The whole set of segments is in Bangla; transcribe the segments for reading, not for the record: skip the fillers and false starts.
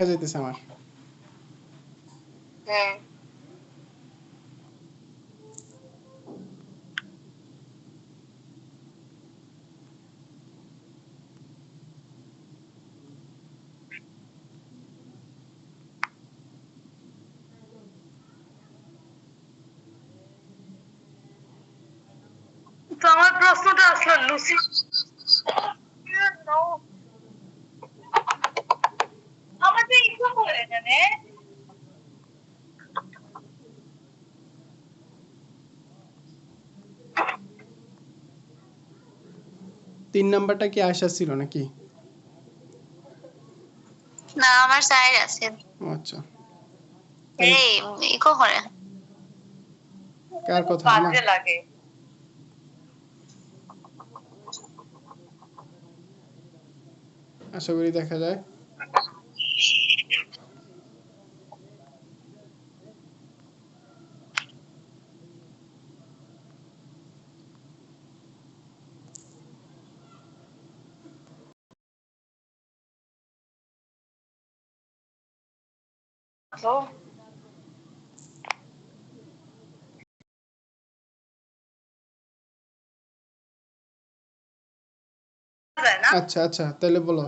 যাইতেছে আমার। হুম। তো আমার প্রশ্নটা আসলো লুসি আমাদের ইকো করে জানে 3 নাম্বারটা কি আয়েশা ছিল নাকি? না আমার সাইড আছে ও আচ্ছা। তাহলে এই ইকো করে কার কথা আমার? বাজে লাগে আশা করি দেখা যায়। তো আচ্ছা, আচ্ছা। তাইলে বলো।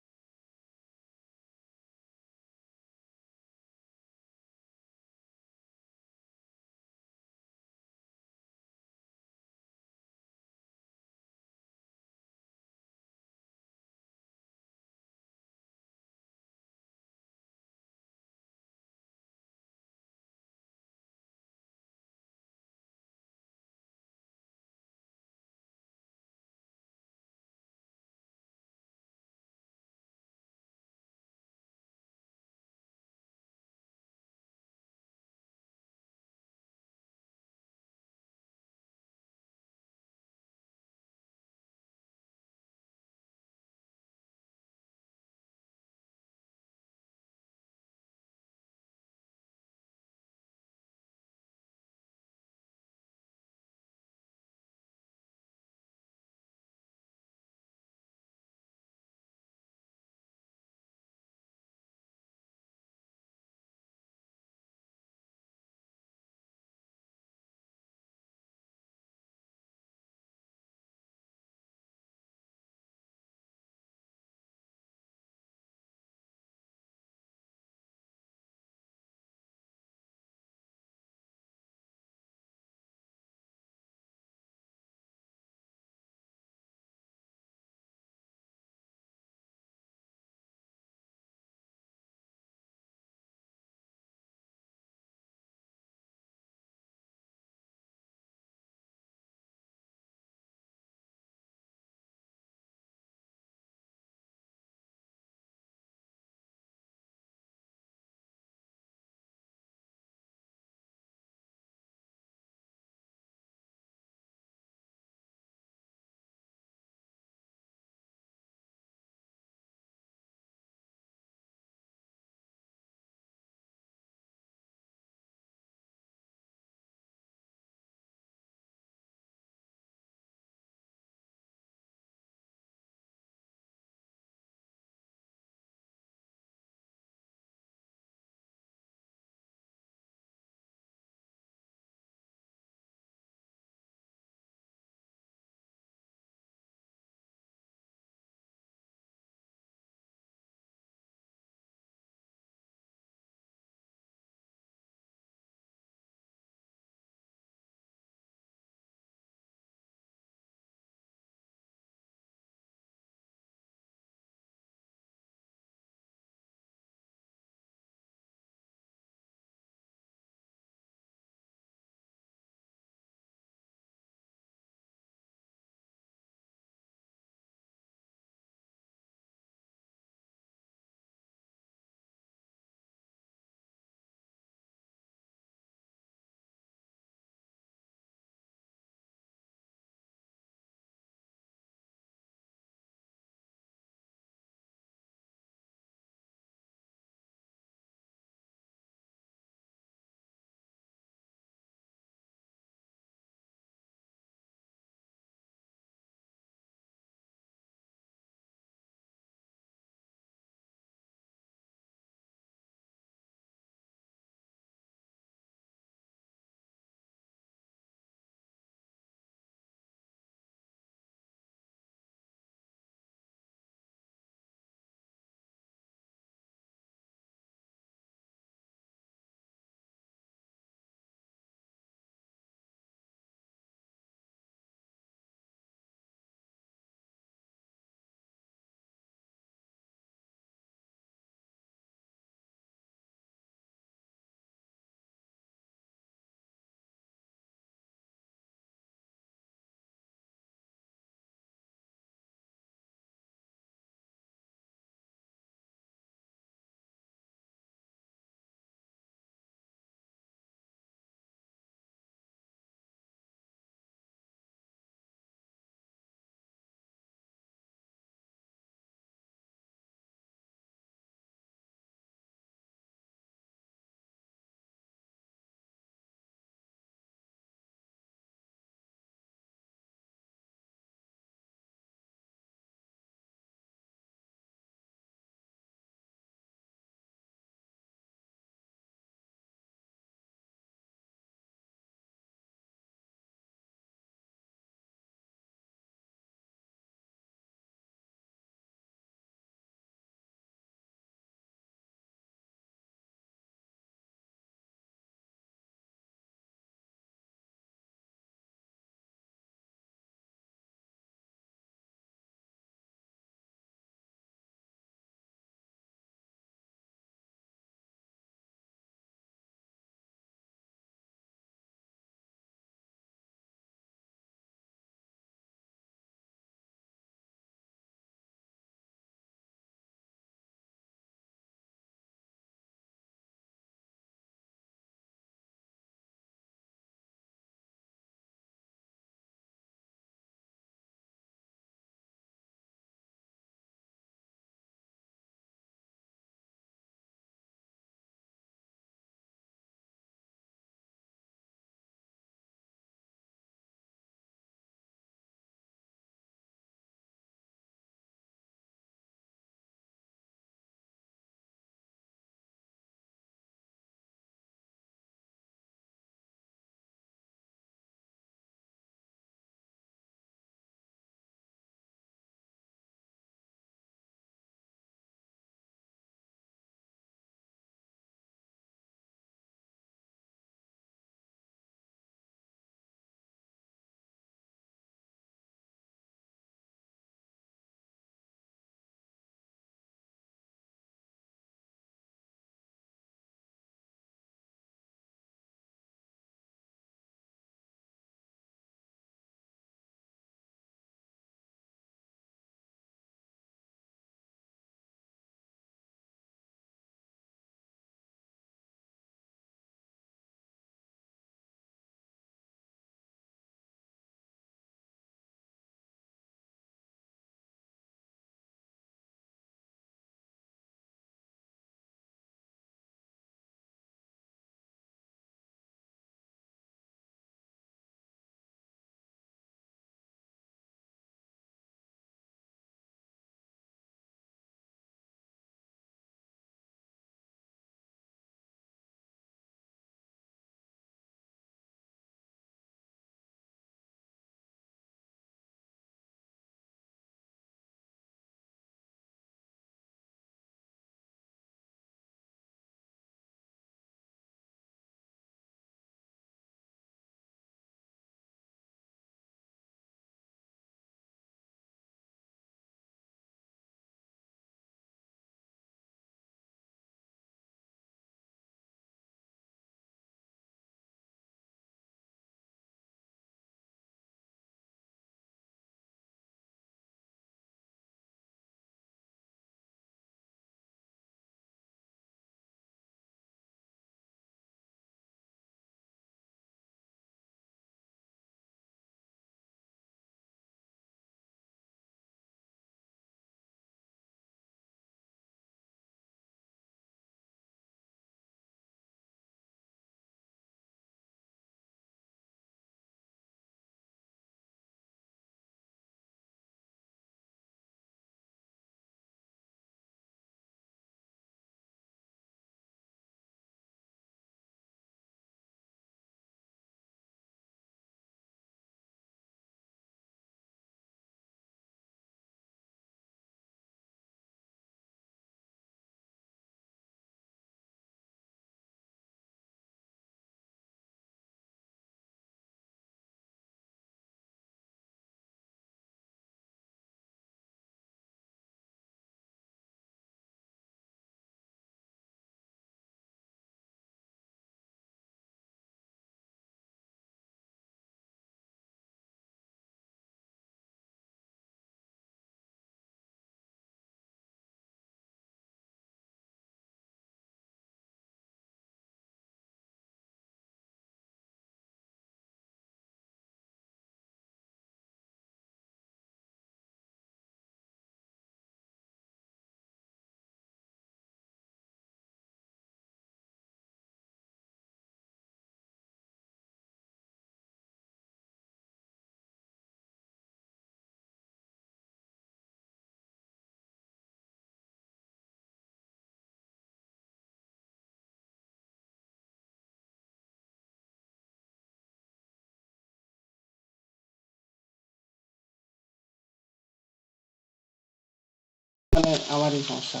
মানে আমারই সমস্যা।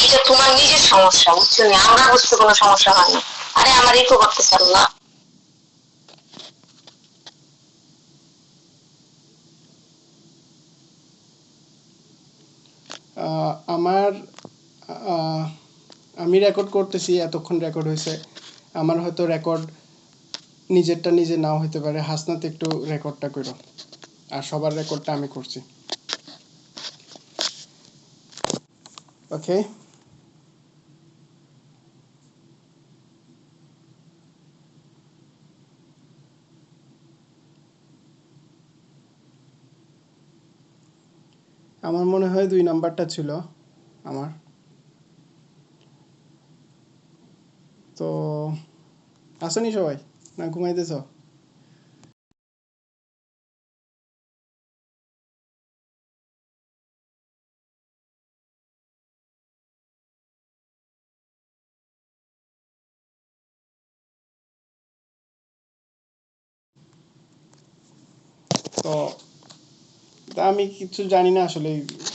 এটা তোমার নিজের সমস্যা, বুঝছো? আমরা বুঝতে কোনো সমস্যা হয় না। আরে আমার ইকো করতেছে আল্লাহ। আমার আমি রেকর্ড করতেছি, এতক্ষণ রেকর্ড হয়েছে। আমার হয়তো রেকর্ড নিজেরটা নিজে নাও হইতে পারে। হাসনাত একটু রেকর্ডটা করো, আর সবার রেকর্ডটা আমি করছি। ওকে, আমার মনে হয় 2 নাম্বারটা ছিল আমার। তো আসেনি সবাই, না ঘুমাইতেছ? তো তা আমি কিছু জানি না আসলে,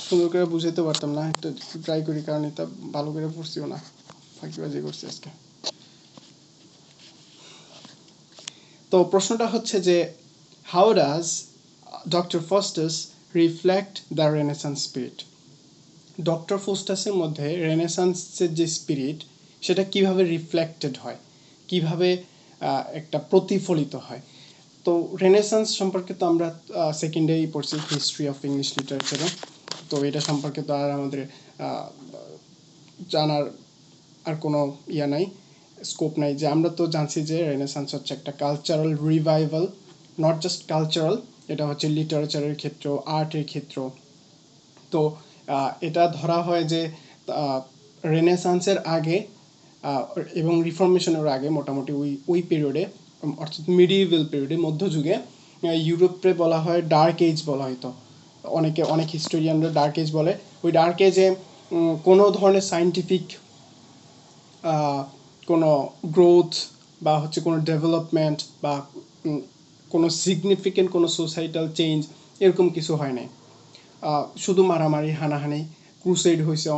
সুন্দর করে বুঝাইতে পারতাম না, একটু ট্রাই করি, কারণ এটা ভালো করে পড়ছিও না, ফাঁকিবাজি করছি আজকে। তো প্রশ্নটা হচ্ছে যে, how does Doctor Faustus reflect the Renaissance spirit? Doctor ফোস্টাসের মধ্যে রেনেসান্সের যে স্পিরিট, সেটা কিভাবে রিফ্লেক্টেড হয়, কিভাবে একটা প্রতিফলিত হয়। তো রেনেসান্স সম্পর্কে তো আমরা সেকেন্ডেই পড়ছি হিস্ট্রি অফ ইংলিশ লিটারেচারে। তো এটা সম্পর্কে তো আর আমাদের জানার আর কোনো ইয়া নাই, স্কোপ নাই। যে আমরা তো জানছি যে রেনেসান্স হচ্ছে একটা cultural revival, not just cultural, এটা হচ্ছে লিটারেচারের ক্ষেত্র, আর্টের ক্ষেত্র। তো এটা ধরা হয় যে রেনেসান্সের আগে এবং রিফরমেশনের আগে মোটামুটি ওই পিরিয়ডে, অর্থাৎ মিডিয়েভাল পিরিয়ডে, মধ্যযুগে, ইউরোপে বলা হয় ডার্ক এজ বলা হতো। অনেক হিস্টোরিয়ানরা ডার্ক এজ বলে। ওই ডার্ক এজে কোনো ধরনের সায়েন্টিফিক কোনো গ্রোথ বা হচ্ছে কোনো ডেভেলপমেন্ট বা কোনো সিগনিফিকেন্ট কোনো সোসাইটাল চেঞ্জ এরকম কিছু হয় নাই। শুধু মারামারি, হানাহানি, ক্রুসেড হয়েছে,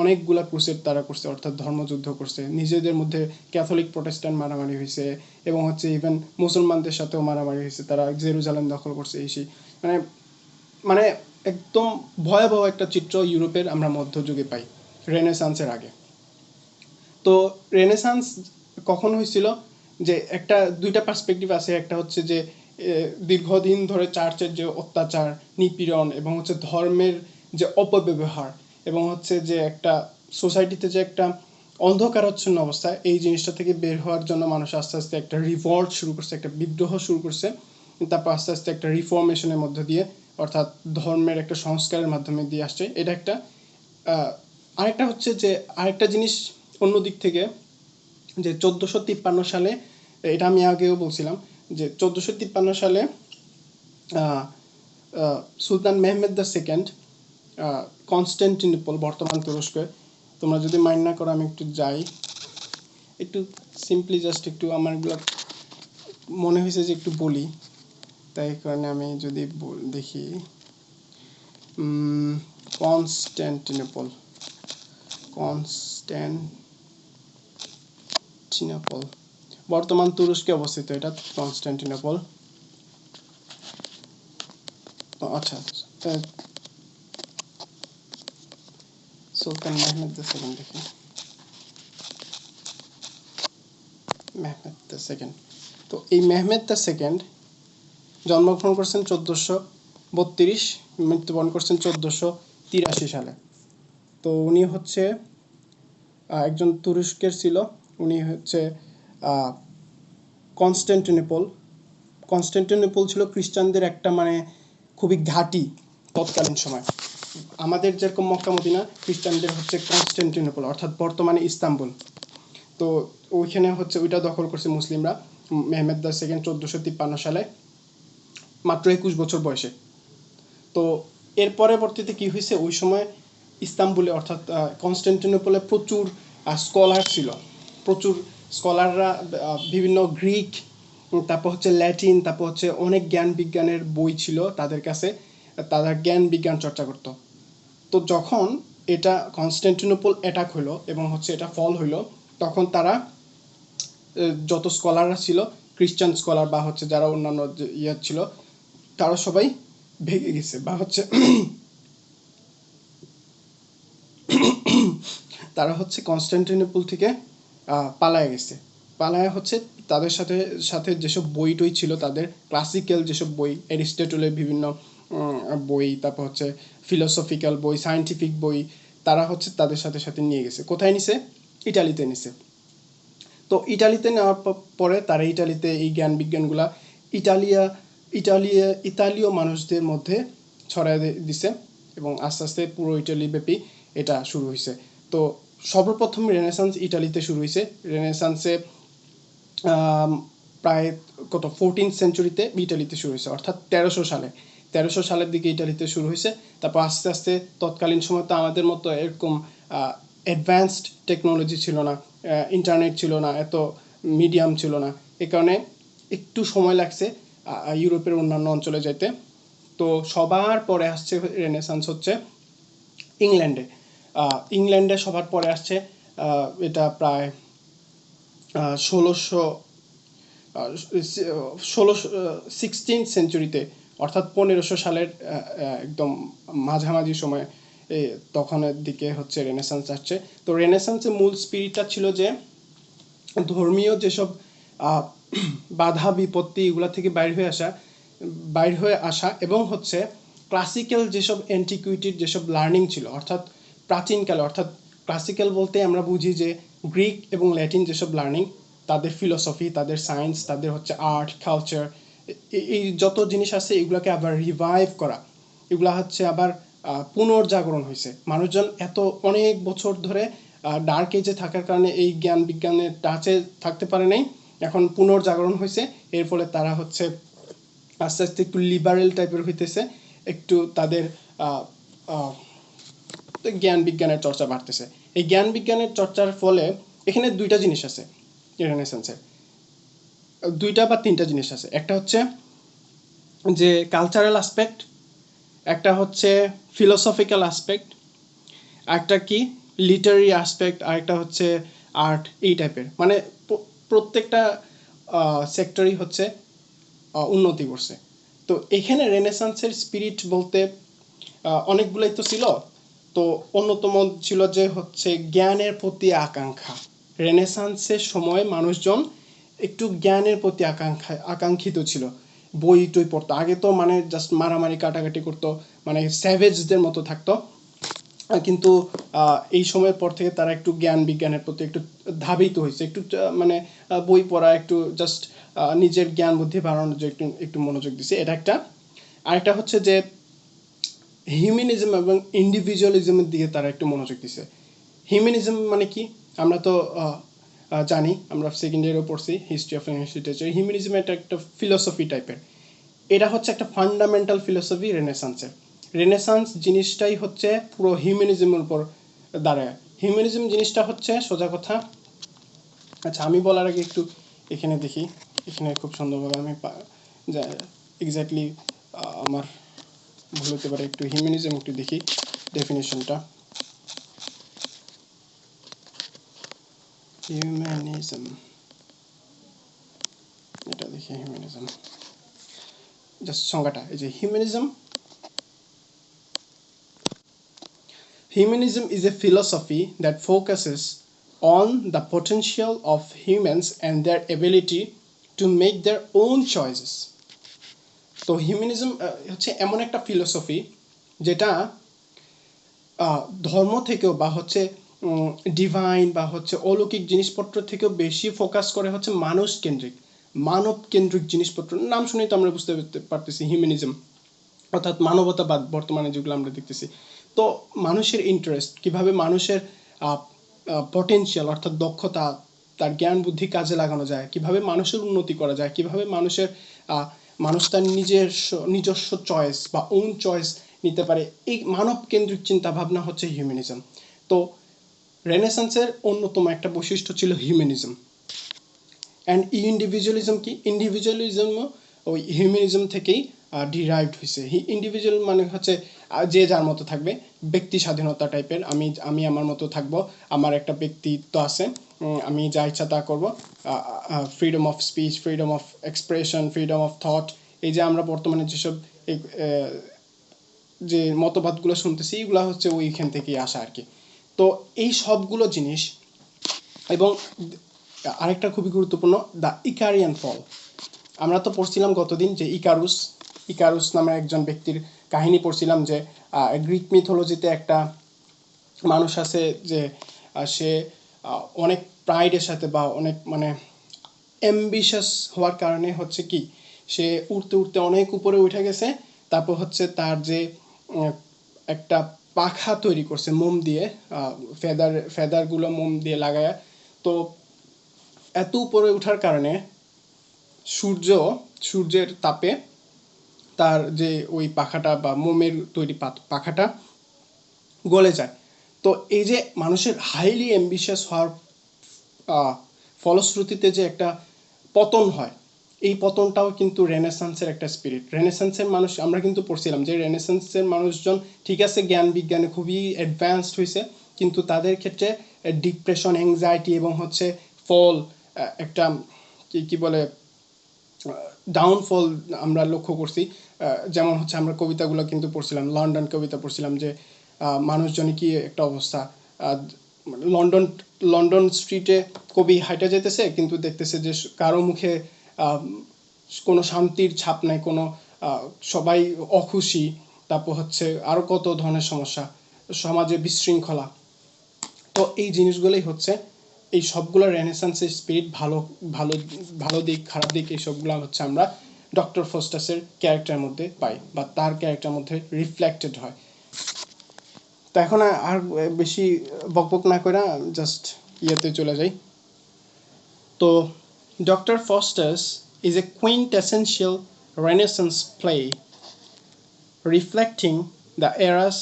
অনেকগুলা ক্রুসেড তারা করছে, অর্থাৎ ধর্মযুদ্ধ করছে। নিজেদের মধ্যে ক্যাথলিক প্রোটেস্ট্যান্ট মারামারি হয়েছে, এবং হচ্ছে ইভেন মুসলমানদের সাথেও মারামারি হয়েছে। তারা জেরুজালেম দখল করছে, এই সেই, মানে মানে একদম ভয়াবহ একটা চিত্র ইউরোপের আমরা মধ্যযুগে পাই, রেনেসান্সের আগে। তো রেনেসান্স কখন হয়েছিল, যে একটা দুইটা পার্সপেক্টিভ আছে। একটা হচ্ছে যে দীর্ঘদিন ধরে চার্চের যে অত্যাচার, নিপীড়ন, এবং হচ্ছে ধর্মের যে অপব্যবহার, এবং হচ্ছে যে একটা সোসাইটিতে যে একটা অন্ধকারাচ্ছন্ন অবস্থা, এই জিনিসটা থেকে বের হওয়ার জন্য মানুষ আস্তে আস্তে একটা রিভল্ট শুরু করছে, একটা বিদ্রোহ শুরু করছে। তারপর আস্তে আস্তে একটা রিফরমেশনের মধ্য দিয়ে, অর্থাৎ ধর্মের একটা সংস্কারের মাধ্যমে দিয়ে আসছে। এটা একটা। আরেকটা হচ্ছে যে, আরেকটা জিনিস অন্য দিক থেকে, যে 1453 সালে, এটা আমি আগেও বলছিলাম, যে 1453 সালে সুলতান মেহমেদ দ্য সেকেন্ড, কনস্টান্টিনোপল, বর্তমান তুরস্ক, তোমরা যদি মাইন্ড না করো আমি একটু যাই, একটু সিম্পলি জাস্ট একটু আমার মনে হয়েছে যে একটু বলি, তাই কারণে আমি যদি দেখি, কনস্টান্টিনোপল, বর্তমান তুরস্কে অবস্থিত এটা, কনস্টান্টিনোপল। আচ্ছা, সুলতান মেহমেদ দ্য সেকেন্ড, দেখি মেহমেদ দ্য সেকেন্ড। তো এই মেহমেদ দ্য সেকেন্ড জন্মগ্রহণ করছেন 1432, মৃত্যুবরণ করছেন 1483 সালে। তো উনি হচ্ছে একজন তুরস্কের ছিল। উনি হচ্ছে কনস্টান্টিনোপল ছিল খ্রিস্টানদের একটা মানে খুবই ঘাঁটি তৎকালীন সময়। আমাদের যেরকম মক্কা মদিনা, খ্রিস্টানদের হচ্ছে কনস্টান্টিনোপল, অর্থাৎ বর্তমানে ইস্তাম্বুল। তো ওইখানে হচ্ছে ওইটা দখল করছে মুসলিমরা। মেহমেদ দ্য সেকেন্ড 1453 সালে, মাত্র 21 বছর বয়সে। তো এর পরবর্তীতে কি হয়েছে, ওই সময় ইস্তাম্বুলে, অর্থাৎ কনস্টান্টিনোপলে প্রচুর স্কলার ছিল। প্রচুর স্কলাররা, বিভিন্ন গ্রিক, তারপর হচ্ছে ল্যাটিন, তারপর হচ্ছে অনেক জ্ঞান বিজ্ঞানের বই ছিল তাদের কাছে। তারা জ্ঞান বিজ্ঞান চর্চা করতো। তো যখন এটা কনস্টান্টিনোপল অ্যাটাক হলো এবং হচ্ছে এটা ফল হইলো, তখন তারা যত স্কলাররা ছিল, খ্রিস্টান স্কলার বা হচ্ছে যারা অন্যান্য ইয়ে ছিল, তারা সবাই ভেগে গেছে বা হচ্ছে তারা হচ্ছে কনস্টান্টিনোপল থেকে পালায় গেছে। পালায় হচ্ছে তাদের সাথে সাথে যেসব বই টই ছিল, তাদের ক্লাসিক্যাল যেসব বই, অ্যারিস্টটলের বিভিন্ন বই, তারপর হচ্ছে ফিলোসফিক্যাল বই, সায়েন্টিফিক বই, তারা হচ্ছে তাদের সাথে সাথে নিয়ে গেছে। কোথায় নিছে? ইটালিতে নিছে। তো ইটালিতে নেওয়ার পরে তারা ইটালিতে এই জ্ঞান বিজ্ঞানগুলা ইতালীয় মানুষদের মধ্যে ছড়ায় দিছে এবং আস্তে আস্তে পুরো ইটালি ব্যাপী এটা শুরু হয়েছে। তো সর্বপ্রথম রেনেসান্স ইটালিতে শুরু হয়েছে। রেনেসান্সে প্রায় 14th সেঞ্চুরিতে ইটালিতে শুরু হয়েছে, অর্থাৎ 1300 সালের দিকে ইটালিতে শুরু হয়েছে। তারপর আস্তে আস্তে তৎকালীন সময় তো আমাদের মতো এরকম অ্যাডভান্সড টেকনোলজি ছিল না, ইন্টারনেট ছিল না, এত মিডিয়াম ছিল না, এ কারণে একটু সময় লাগছে ইউরোপের অন্যান্য অঞ্চলে যেতে। তো সবার পরে আসছে রেনেসান্স হচ্ছে ইংল্যান্ডে। ইংল্যান্ডে সবার পরে আসছে এটা প্রায় 16th সেঞ্চুরিতে, অর্থাৎ 1500 সালের একদম মাঝামাঝি সময়ে তখনের দিকে হচ্ছে রেনেসান্স আসছে। তো রেনেসান্সের মূল স্পিরিটটা ছিল যে ধর্মীয় যেসব বাধা বিপত্তি এগুলা থেকে বাইর হয়ে আসা এবং হচ্ছে ক্লাসিক্যাল যেসব অ্যান্টিকুইটির যেসব লার্নিং ছিল, অর্থাৎ প্রাচীনকালে, অর্থাৎ ক্লাসিক্যাল বলতে আমরা বুঝি যে গ্রিক এবং ল্যাটিন যেসব লার্নিং, তাদের ফিলোসফি, তাদের সায়েন্স, তাদের হচ্ছে আর্ট কালচার, এই যত জিনিস আছে এগুলাকে আবার রিভাইভ করা, এগুলা হচ্ছে আবার পুনর্জাগরণ হয়েছে। মানুষজন এত অনেক বছর ধরে ডার্ক এজে থাকার কারণে এই জ্ঞান বিজ্ঞানের টাচে থাকতে পারে নাই, এখন পুনর্জাগরণ হয়েছে। এর ফলে তারা হচ্ছে আস্তে আস্তে একটু লিবারেল টাইপের হইতেছে, একটু তাদের জ্ঞান বিজ্ঞানের চর্চা বাড়তেছে। এই জ্ঞান বিজ্ঞানের চর্চার ফলে এখানে দুইটা জিনিস আছে রেনেসান্সের, দুইটা বা তিনটা জিনিস আছে। একটা হচ্ছে যে কালচারাল আসপেক্ট, একটা হচ্ছে ফিলোসফিক্যাল আসপেক্ট, একটা কি লিটারি আসপেক্ট, আর একটা হচ্ছে আর্ট, এই টাইপের। মানে প্রত্যেকটা সেক্টরই হচ্ছে উন্নতি করছে। তো এখানে রেনেসান্সের স্পিরিট বলতে অনেকগুলাই তো ছিল। তো অন্যতম ছিল যে হচ্ছে জ্ঞানের প্রতি আকাঙ্ক্ষা। রেনেসান্সের সময় মানুষজন একটু জ্ঞানের প্রতি আকাঙ্ক্ষিত ছিল। বই টই পড়তো। আগে তো মানে জাস্ট মারামারি কাটাকাটি করতো, মানে স্যাভেজদের মতো থাকতো। কিন্তু এই সময়ের পর থেকে তারা একটু জ্ঞান বিজ্ঞানের প্রতি একটু ধাবিত হয়েছে, একটু মানে বই পড়া, একটু জাস্ট নিজের জ্ঞান বুদ্ধি বাড়ানোর জন্য একটু একটু মনোযোগ দিছে, এটা একটা। আরেকটা হচ্ছে যে হিউম্যানিজম এবং ইন্ডিভিজুয়ালিজমের দিকে তারা একটু মনোযোগ দিছে। হিউম্যানিজম মানে কি? আমরা তো জানি, আমরা সেকেন্ড ইয়ারেও পড়ছি history of English literature. Humanism এটা একটা ফিলোসফি টাইপের, এটা হচ্ছে একটা ফান্ডামেন্টাল ফিলোসফি রেনেসান্সের। রেনেসান্স জিনিসটাই হচ্ছে পুরো হিউম্যানিজমের উপর দাঁড়ায়। হিউম্যানিজম জিনিসটা হচ্ছে সোজা কথা। আচ্ছা, আমি বলার আগে একটু এখানে দেখি, এখানে খুব সুন্দরভাবে আমি এক্স্যাক্টলি আমার ভুল হতে পারে, একটু হিউম্যানিজম একটু দেখি ডেফিনেশনটা। হিউম্যানিজম, এটা দেখি হিউম্যানিজম জাস্ট সংজ্ঞাটা, এই যে humanism Humanism is a philosophy that focuses on the potential of humans and their ability to make their own choices. তো হিউম্যানিজম হচ্ছে এমন একটা ফিলোসফি যেটা ধর্ম থেকেও বা হচ্ছে ডিভাইন বা হচ্ছে অলৌকিক জিনিসপত্র থেকেও বেশি ফোকাস করে হচ্ছে মানব কেন্দ্রিক জিনিসপত্র। নাম শুনেই তো আমরা বুঝতে পারতেছি হিউম্যানিজম, অর্থাৎ মানবতাবাদ বর্তমানে যেগুলো আমরা দেখতেছি। তো মানুষের ইন্টারেস্ট, কিভাবে মানুষের পটেনশিয়াল অর্থাৎ দক্ষতা, তার জ্ঞান বুদ্ধি কাজে লাগানো যায়, কিভাবে মানুষের উন্নতি করা যায়, কিভাবে মানুষ তার নিজস্ব চয়েস বা ওন চয়েস নিতে পারে, এই মানব কেন্দ্রিক চিন্তা ভাবনা হচ্ছে হিউম্যানিজম। তো রেনেসান্সের অন্যতম একটা বৈশিষ্ট্য ছিল হিউম্যানিজম। অ্যান্ড ইন্ডিভিজুয়ালিজম কি? ইন্ডিভিজুয়ালিজমও ওই হিউম্যানিজম থেকেই ডিরাইভড হয়েছে। ইন্ডিভিজুয়াল মানে হচ্ছে যে যার মতো থাকবে, ব্যক্তি স্বাধীনতা টাইপের, আমি আমার মতো থাকবো, আমার একটা ব্যক্তিত্ব আছে, আমি যা ইচ্ছা তা করবো, freedom of speech, freedom of expression, freedom of thought. এই যে আমরা বর্তমানে যেসব যে মতবাদগুলো শুনতেছি, এগুলো হচ্ছে ওইখান থেকেই আসা আর কি। তো এই সবগুলো জিনিস, এবং আরেকটা খুবই গুরুত্বপূর্ণ, দ্য ইকারিয়ান ফল। আমরা তো পড়ছিলাম গতদিন যে ইকারুস নামে একজন ব্যক্তির কাহিনী পড়ছিলাম, যে গ্রিক মিথোলজিতে একটা মানুষ আছে, যে সে অনেক প্রাইডের সাথে বা অনেক মানে অ্যাম্বিশাস হওয়ার কারণে হচ্ছে কি, সে উড়তে উড়তে অনেক উপরে উঠে গেছে। তারপর হচ্ছে তার যে একটা পাখা তৈরি করছে মোম দিয়ে, ফেদারগুলো মোম দিয়ে লাগায়া। তো এত উপরে ওঠার কারণে সূর্যের তাপে তার যে ওই পাখাটা বা মোমের তৈরি পাখাটা গলে যায়। তো এই যে মানুষের হাইলি অ্যাম্বিশাস হওয়ার ফলশ্রুতিতে যে একটা পতন হয়, এই পতনটাও কিন্তু রেনেসান্সের একটা স্পিরিট। রেনেসান্সের মানুষ, আমরা কিন্তু পড়ছিলাম যে রেনেসান্সের মানুষজন ঠিক আছে জ্ঞান বিজ্ঞানে খুবই অ্যাডভান্সড হয়েছে, কিন্তু তাদের ক্ষেত্রে ডিপ্রেশন, অ্যাংজাইটি এবং হচ্ছে ফল, একটা কি বলে ডাউনফল আমরা লক্ষ্য করছি। যেমন হচ্ছে আমরা কবিতাগুলো কিন্তু পড়ছিলাম, লন্ডন কবিতা পড়ছিলাম, যে মানুষজনের কি একটা অবস্থা। লন্ডন লন্ডন স্ট্রিটে কবি হাইটা যেতেছে, কিন্তু দেখতেছে যে কারো মুখে কোনো শান্তির ছাপ নাই, কোনো সবাই অখুশি। তারপর হচ্ছে আরো কত ধরনের সমস্যা, সমাজে বিশৃঙ্খলা। তো এই জিনিসগুলোই হচ্ছে, এই সবগুলো রেনেসান্সের স্পিরিট, ভালো ভালো ভালো দিক, খারাপ দিক, এই সবগুলো হচ্ছে আমরা ডক্টর ফস্টাসের ক্যারেক্টারের মধ্যে পাই, বা তার ক্যারেক্টারের মধ্যে রিফ্লেক্টেড হয়। তো এখন আর বেশি বকবক না করে জাস্ট ইয়েতে চলে যাই। তো doctor Faustus is a quintessential Renaissance play reflecting the era's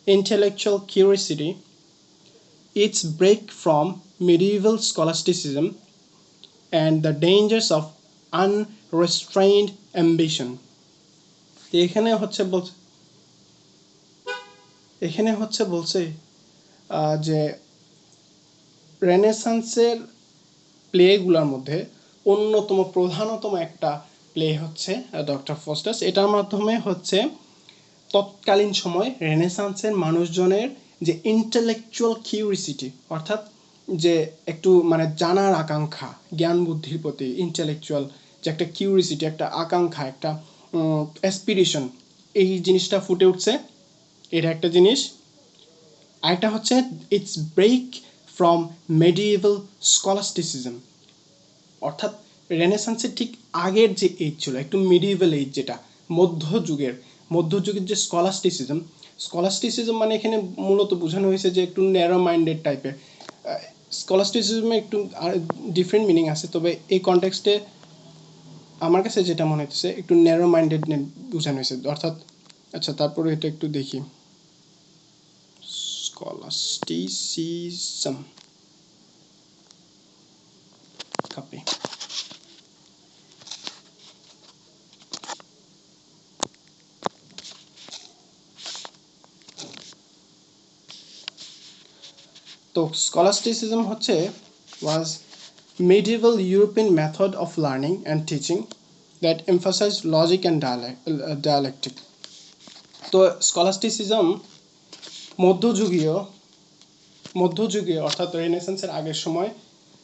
intellectual curiosity, its break from medieval scholasticism, and the dangers of unrestrained ambition. এখানে হচ্ছে বলছে যে রেনেসান্সের প্লেগুলোর মধ্যে অন্যতম প্রধানতম একটা প্লে হচ্ছে ডক্টর ফস্টাস। এটার মাধ্যমে হচ্ছে তৎকালীন সময় রেনেসান্সের মানুষজনের যে ইন্টেলেকচুয়াল কিউরিসিটি, অর্থাৎ যে একটু মানে জানার আকাঙ্ক্ষা, জ্ঞান বুদ্ধির প্রতি ইন্টেলেকচুয়াল যে একটা কিউরিসিটি, একটা আকাঙ্ক্ষা, একটা অ্যাসপিরেশন, এই জিনিসটা ফুটে উঠছে। এটা একটা জিনিস। আরেকটা হচ্ছে ইটস ব্রেক ফ্রম মেডিয়েভাল স্কলাস্টিসিজম, অর্থাৎ রেনেসান্সের ঠিক আগের যে এজ ছিল, একটু মিডিয়েভাল এজ, যেটা মধ্যযুগের যে স্কলাস্টিসিজম মানে এখানে মূলত বোঝানো হয়েছে যে একটু ন্যারো মাইন্ডেড টাইপের। স্কলাস্টিসিজমে একটু ডিফারেন্ট মিনিং আছে, তবে এই কনটেক্সটে আমার কাছে যেটা মনে হচ্ছে একটু ন্যারো মাইন্ডেড বোঝানো হয়েছে, অর্থাৎ আচ্ছা তারপরে এটা একটু দেখি। স্কলাস্টিসিজম কপি। তো স্কলাস্টিসিজম হচ্ছে was medieval European method of learning and teaching that emphasized logic and dialectic. তো স্কলাস্টিসিজম মধ্যযুগীয় অর্থাৎ রেনেসান্সের আগের সময়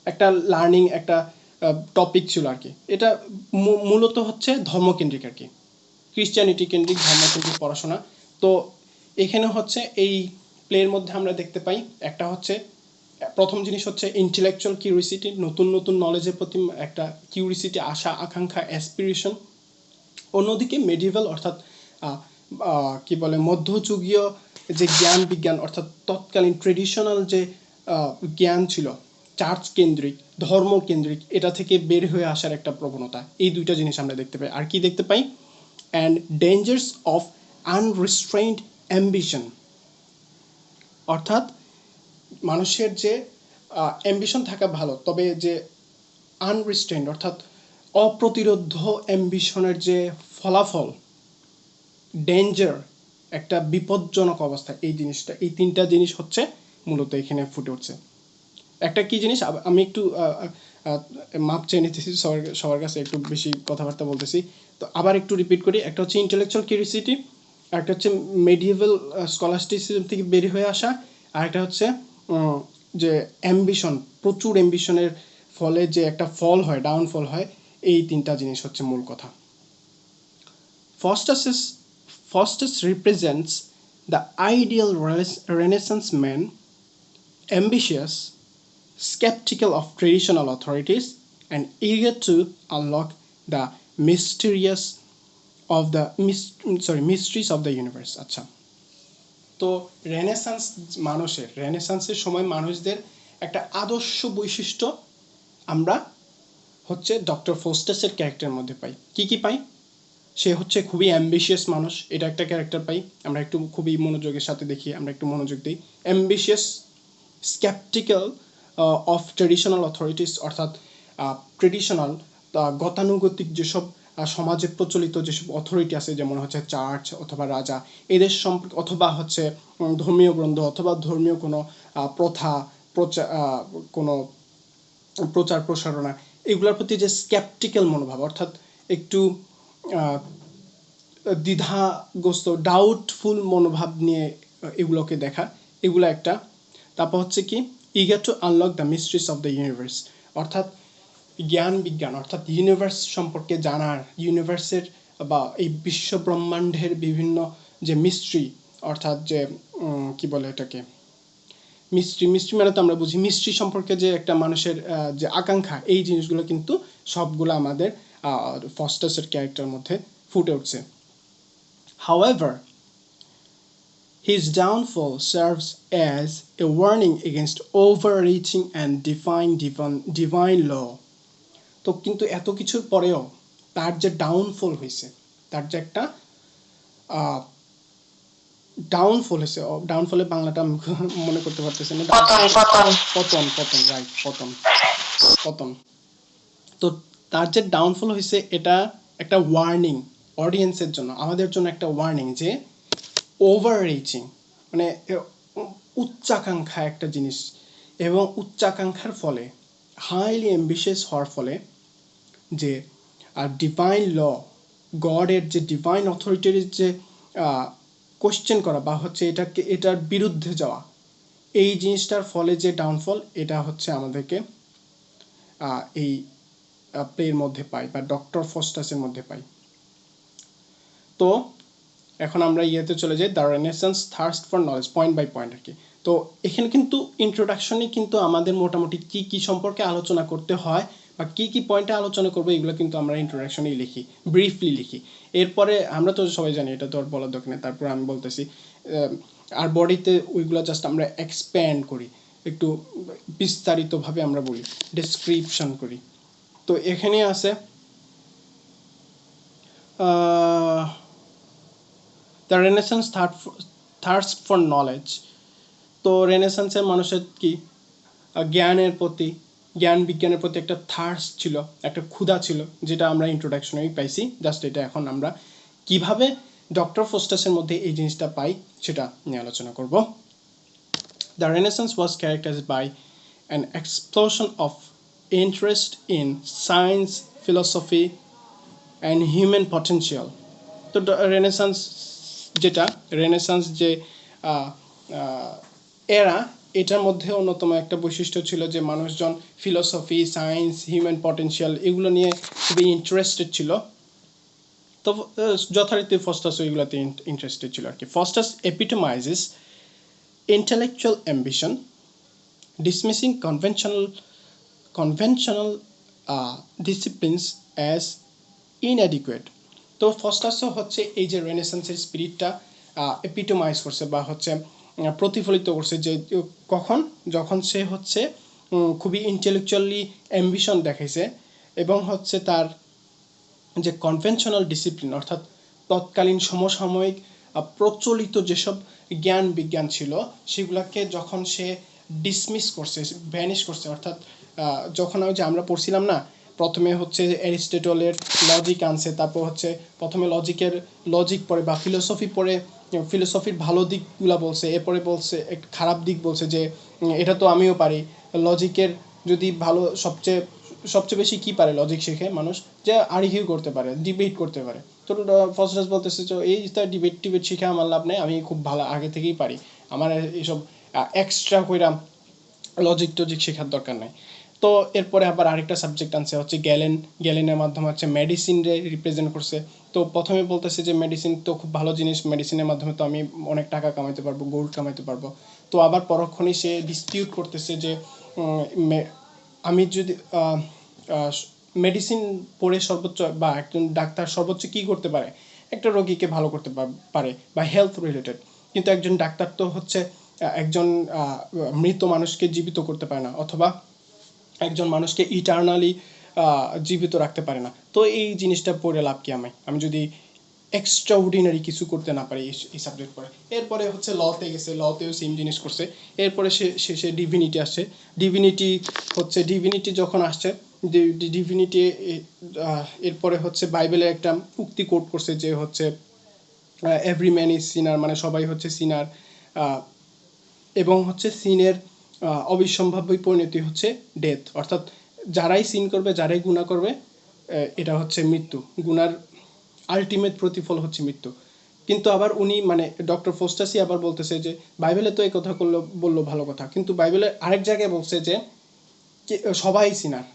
একটা লার্নিং, একটা টপিক ছিল আর কি। এটা মূলত হচ্ছে ধর্মকেন্দ্রিক আর কি, ক্রিশ্চিয়ানিটি কেন্দ্রিক, ধর্মকেন্দ্রিক পড়াশোনা। তো এখানে হচ্ছে এই প্লের মধ্যে আমরা দেখতে পাই, একটা হচ্ছে প্রথম জিনিস হচ্ছে ইন্টেলেকচুয়াল কিউরিসিটি, নতুন নতুন নলেজের প্রতি একটা কিউরিসিটি, আশা আকাঙ্ক্ষা, অ্যাসপিরেশন। অন্যদিকে মেডিভেল অর্থাৎ কি বলে মধ্যযুগীয় যে জ্ঞান বিজ্ঞান, অর্থাৎ তৎকালীন ট্রেডিশনাল যে জ্ঞান ছিল, চার্চ কেন্দ্রিক, ধর্ম কেন্দ্রিক, এটা থেকে বের হয়ে আসার একটা প্রবণতা। এই দুইটা জিনিস আমরা দেখতে পাই। আর কি দেখতে পাই? অ্যান্ড ডেঞ্জার্স অফ আনরিস্ট্রেইনড অ্যাম্বিশন, অর্থাৎ মানুষের যে অ্যাম্বিশন থাকা ভালো, তবে যে আনরিস্ট্রেইনড অর্থাৎ অপ্রতিরোধ্য অ্যাম্বিশনের যে ফলাফল, ডেঞ্জার, একটা বিপজ্জনক অবস্থা, এই তিনটা জিনিস হচ্ছে মূলত এখানে ফুটে উঠছে। একটা কি জিনিস, আমি একটু মাপ চেয়ে নিতেছি সবার কাছে, একটু বেশি কথাবার্তা বলতেছি, তো আবার একটু রিপিট করি। একটা হচ্ছে ইন্টেলেকচুয়াল কিউরিসিটি, একটা হচ্ছে মেডিয়েভাল স্কলাস্টিসিজম থেকে বের হয়ে আসা, আর একটা হচ্ছে যে অ্যাম্বিশন, প্রচুর অ্যাম্বিশনের ফলে যে একটা ফল হয়, ডাউনফল হয়, এই তিনটা জিনিস হচ্ছে মূল কথা। Faustus represents the ideal Renaissance man, ambitious, skeptical of traditional authorities, and eager to unlock the mysteries of the universe. আচ্ছা, তো রেনেসান্সের সময় মানুষদের একটা আদর্শ বৈশিষ্ট্য আমরা হচ্ছে ডক্টর ফস্টাসের ক্যারেক্টারের মধ্যে পাই। কি পাই? সে হচ্ছে খুবই অ্যাম্বিশিয়াস মানুষ, এটা একটা ক্যারেক্টার পাই। আমরা একটু খুবই মনোযোগের সাথে দেখি, আমরা একটু মনোযোগ দিই। অ্যাম্বিশিয়াস, স্ক্যাপটিক্যাল অফ ট্রেডিশনাল অথরিটিস, অর্থাৎ ট্রেডিশনাল গতানুগতিক যেসব সমাজে প্রচলিত যেসব অথরিটি আছে, যেমন হচ্ছে চার্চ অথবা রাজা, এদের সম্পর্কে, অথবা হচ্ছে ধর্মীয় গ্রন্থ অথবা ধর্মীয় কোনো প্রথা, কোনো প্রচার প্রসারণা, এগুলোর প্রতি যে স্ক্যাপটিক্যাল মনোভাব, অর্থাৎ একটু দ্বিধাগ্রস্ত, ডাউটফুল মনোভাব নিয়ে এগুলোকে দেখা, এগুলো একটা। তারপর হচ্ছে কি, eager to unlock the mysteries of the universe, অর্থাৎ জ্ঞান বিজ্ঞান, অর্থাৎ ইউনিভার্স সম্পর্কে জানার, ইউনিভার্সের বা এই বিশ্ব ব্রহ্মাণ্ডের বিভিন্ন যে মিস্ট্রি, অর্থাৎ যে কি বলে এটাকে, মিস্ট্রি মানে তো আমরা বুঝি মিস্ট্রি সম্পর্কে যে একটা মানুষের যে আকাঙ্ক্ষা, এই জিনিসগুলো কিন্তু সবগুলো আমাদের ফস্টাসের ক্যারেক্টারের মধ্যে ফুটে উঠছে। However, his downfall serves as a warning against overreaching and divine law. তো কিন্তু এত কিছুর পরেও তার যে ডাউনফল হয়েছে, তার যে একটা ডাউনফল হয়েছে, ডাউনফলের বাংলাটা আমি মনে করতে পারতেছি না, পতন। তো তার যে ডাউনফল হয়েছে, এটা একটা ওয়ার্নিং অডিয়েন্সের জন্য, আমাদের জন্য একটা ওয়ার্নিং যে ওভার রিচিং মানে উচ্চাকাঙ্ক্ষা একটা জিনিস, এবং উচ্চাকাঙ্ক্ষার ফলে, হাইলি অ্যাম্বিশিয়াস হওয়ার ফলে, যে ডিভাইন ল, গডের যে ডিভাইন অথরিটির যে কোশ্চেন করা বা হচ্ছে এটার বিরুদ্ধে যাওয়া, এই জিনিসটার ফলে যে ডাউনফল, এটা হচ্ছে আমাদেরকে এই প্লের মধ্যে পাই বা ডক্টর ফস্টাসের মধ্যে পাই। তো এখন আমরা ইয়েতে চলে যাই, the Renaissance thirst for knowledge, point by point আর কি। তো এখানে কিন্তু ইন্ট্রোডাকশনে কিন্তু আমাদের মোটামুটি কি কি সম্পর্কে আলোচনা করতে হয় বা কি কি পয়েন্টে আলোচনা করবো, এগুলো কিন্তু আমরা ইন্ট্রোডাকশনেই লিখি, ব্রিফলি লিখি। এরপরে আমরা তো সবাই জানি, এটা তো আর বলার দরকার নেই, তারপর আমি বলতেছি, আর বডিতে ওইগুলো জাস্ট আমরা এক্সপ্যান্ড করি, একটু বিস্তারিতভাবে আমরা বলি, ডেসক্রিপশন করি। তো এখানে আছে the Renaissance thirst for knowledge. তো রেনেসান্সের মানুষের কি জ্ঞান বিজ্ঞানের প্রতি একটা থার্স্ট ছিল, একটা ক্ষুধা ছিল, যেটা আমরা ইন্ট্রোডাকশনেই পাইছি। জাস্ট এটা এখন আমরা কিভাবে ডক্টর ফস্টাসের মধ্যে এই জিনিসটা পাই সেটা নিয়ে আলোচনা করব। The Renaissance was characterised by an explosion of interest in science, philosophy and human potential. তো রেনেসান্স যে এরা, এটার মধ্যে অন্যতম একটা বৈশিষ্ট্য ছিল যে মানুষজন ফিলসফি, সায়েন্স, হিউম্যান পটেনশিয়াল এগুলো নিয়ে খুবই ইন্টারেস্টেড ছিল। তো যথারীতি ফস্টাস এগুলোতে ইন্টারেস্টেড ছিল আর কি। Faustus epitomises intellectual ambition, dismissing conventional disciplines as inadequate. তো ফস্টাসও হচ্ছে এই যে রেনেসান্সের স্পিরিটটা এপিটোমাইজ করছে বা হচ্ছে প্রতিফলিত করছে, যে যখন সে হচ্ছে খুবই ইন্টেলেকচুয়ালি অ্যাম্বিশন দেখাইছে, এবং হচ্ছে তার যে কনভেনশনাল ডিসিপ্লিন, অর্থাৎ তৎকালীন সমসাময়িক প্রচলিত যেসব জ্ঞান বিজ্ঞান ছিল, সেগুলোকে যখন সে ডিসমিস করছে, ভ্যানিশ করছে, অর্থাৎ যখন যে আমরা পড়ছিলাম না, প্রথমে হচ্ছে অ্যারিস্টটলের লজিক আনছে, তারপর হচ্ছে প্রথমে লজিক পড়ে বা ফিলোসফি পড়ে, ফিলোসফির ভালো দিকগুলা বলছে, এরপরে বলছে খারাপ দিক বলছে যে এটা তো আমিও পারি। লজিকের যদি ভালো সবচেয়ে বেশি কি পারে লজিক শিখে মানুষ, যে আর্গিউ করতে পারে, ডিবেট করতে পারে। তো ফসরাস বলতেছে যে এই তার ডিবেট শিখে আমার লাভ নেই, আমি খুব ভালো আগে থেকেই পারি, আমার এইসব এক্সট্রা কইরা লজিক টজিক শেখার দরকার নাই। তো এরপরে আবার আরেকটা সাবজেক্ট আনছে হচ্ছে গ্যালেনের মাধ্যমে হচ্ছে মেডিসিন রিপ্রেজেন্ট করছে। তো প্রথমে বলতেছে যে মেডিসিন তো খুব ভালো জিনিস, মেডিসিনের মাধ্যমে তো আমি অনেক টাকা কামাইতে পারবো, গোল্ড কামাইতে পারবো। তো আবার পরক্ষণেই সে ডিসপিউট করতেছে যে আমি যদি মেডিসিন পড়ে সর্বোচ্চ, বা একজন ডাক্তার সর্বোচ্চ কি করতে পারে, একটা রোগীকে ভালো করতে পারে বা হেলথ রিলেটেড, কিন্তু একজন ডাক্তার তো হচ্ছে একজন মৃত মানুষকে জীবিত করতে পারে না, অথবা একজন মানুষকে ইটারনালি জীবিত রাখতে পারে না। তো এই জিনিসটা পড়ে লাভ কি আমি যদি এক্সট্রা অর্ডিনারি কিছু করতে না পারি এই সাবজেক্ট পড়ে। এরপরে হচ্ছে লতে গেছে, লতেও সেম জিনিস করছে। এরপরে সে ডিভিনিটি আসছে। ডিভিনিটি যখন আসছে, ডিভিনিটি এরপরে হচ্ছে বাইবেলের একটা উক্তি কোট করছে যে হচ্ছে এভরি ম্যান ইজ সিনার, মানে সবাই হচ্ছে সিনার, এবং হচ্ছে সিনের অবিসম্ভাব্য পরিণতি হচ্ছে ডেথ, অর্থাৎ যারাই সিন করবে, যারাই গুনাহ করবে, এটা হচ্ছে মৃত্যু, গুনার আলটিমেট প্রতিফল হচ্ছে মৃত্যু। কিন্তু আবার উনি মানে ডক্টর ফোস্টাসি আবার বলতেছে যে বাইবেলে তো এই কথা বললো ভালো কথা, কিন্তু বাইবেলের আরেক জায়গায় বলছে যে সবাই সিনার,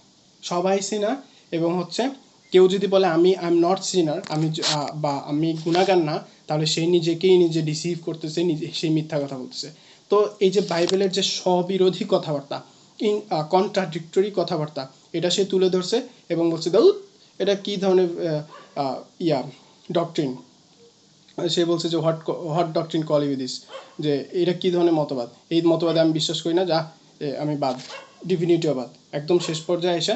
সবাই সিনার, এবং হচ্ছে কেউ যদি বলে আমি আই এম নট সিনার, বা আমি গুনাহগার না, তাহলে সে নিজে ডিসিভ করতেছে, সেই মিথ্যা কথা বলতেছে। তো এই যে বাইবেলের যে স্ববিরোধী কথাবার্তা, কন্ট্রাডিক্টরি কথাবার্তা, এটা সে তুলে ধরছে এবং বলছে দাউদ এটা কি ধরনের ডক্ট্রিন। সে বলছে যে what doctrine call you this, যে এটা কি ধরনের মতবাদ, এই মতবাদে আমি বিশ্বাস করি না, যা আমি বাদ, ডিভিনিটিও বাদ। একদম শেষ পর্যায়ে এসে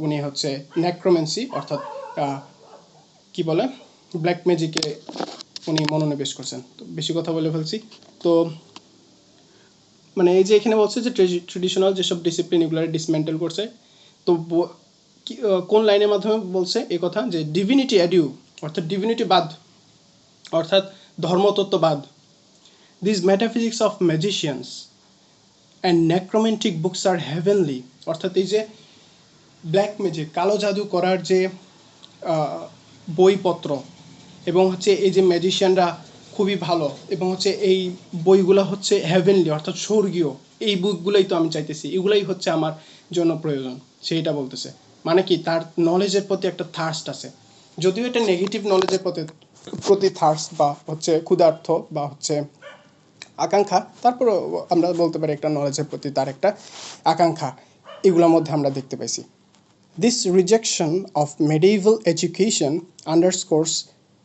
উনি হচ্ছে নেক্রোমেন্সি, অর্থাৎ কি বলে ব্ল্যাক ম্যাজিকে উনি মনোনিবেশ করছেন। তো বেশি কথা বলে ফেলছি। তো মানে এই যে এখানে বলছে যে ট্রেডিশনাল যেসব ডিসিপ্লিন এগুলো ডিসমেন্টেল করছে। তো কোন লাইনের মাধ্যমে বলছে এই কথা, যে ডিভিনিটি অ্যাডিউ, অর্থাৎ ডিভিনিটি বাদ, অর্থাৎ ধর্মতত্ত্ববাদ, this metaphysics of magicians and necromantic books আর হেভেনলি, অর্থাৎ এই যে ব্ল্যাক ম্যাজিক, কালো জাদু করার যে বইপত্র, এবং হচ্ছে এই যে ম্যাজিশিয়ানরা খুবই ভালো, এবং হচ্ছে এই বইগুলো হচ্ছে হেভেনলি, অর্থাৎ স্বর্গীয়, এই বুকগুলোই তো আমি চাইতেছি, এগুলাই হচ্ছে আমার জন্য প্রয়োজন, সেইটা বলতেছে। মানে কি, তার নলেজের প্রতি একটা থার্স্ট আছে, যদিও এটা নেগেটিভ নলেজের প্রতি থার্স্ট বা হচ্ছে ক্ষুধার্থ বা হচ্ছে আকাঙ্ক্ষা, তারপরে আমরা বলতে পারি একটা নলেজের প্রতি তার একটা আকাঙ্ক্ষা, এগুলোর মধ্যে আমরা দেখতে পাইছি। This rejection of medieval education underscores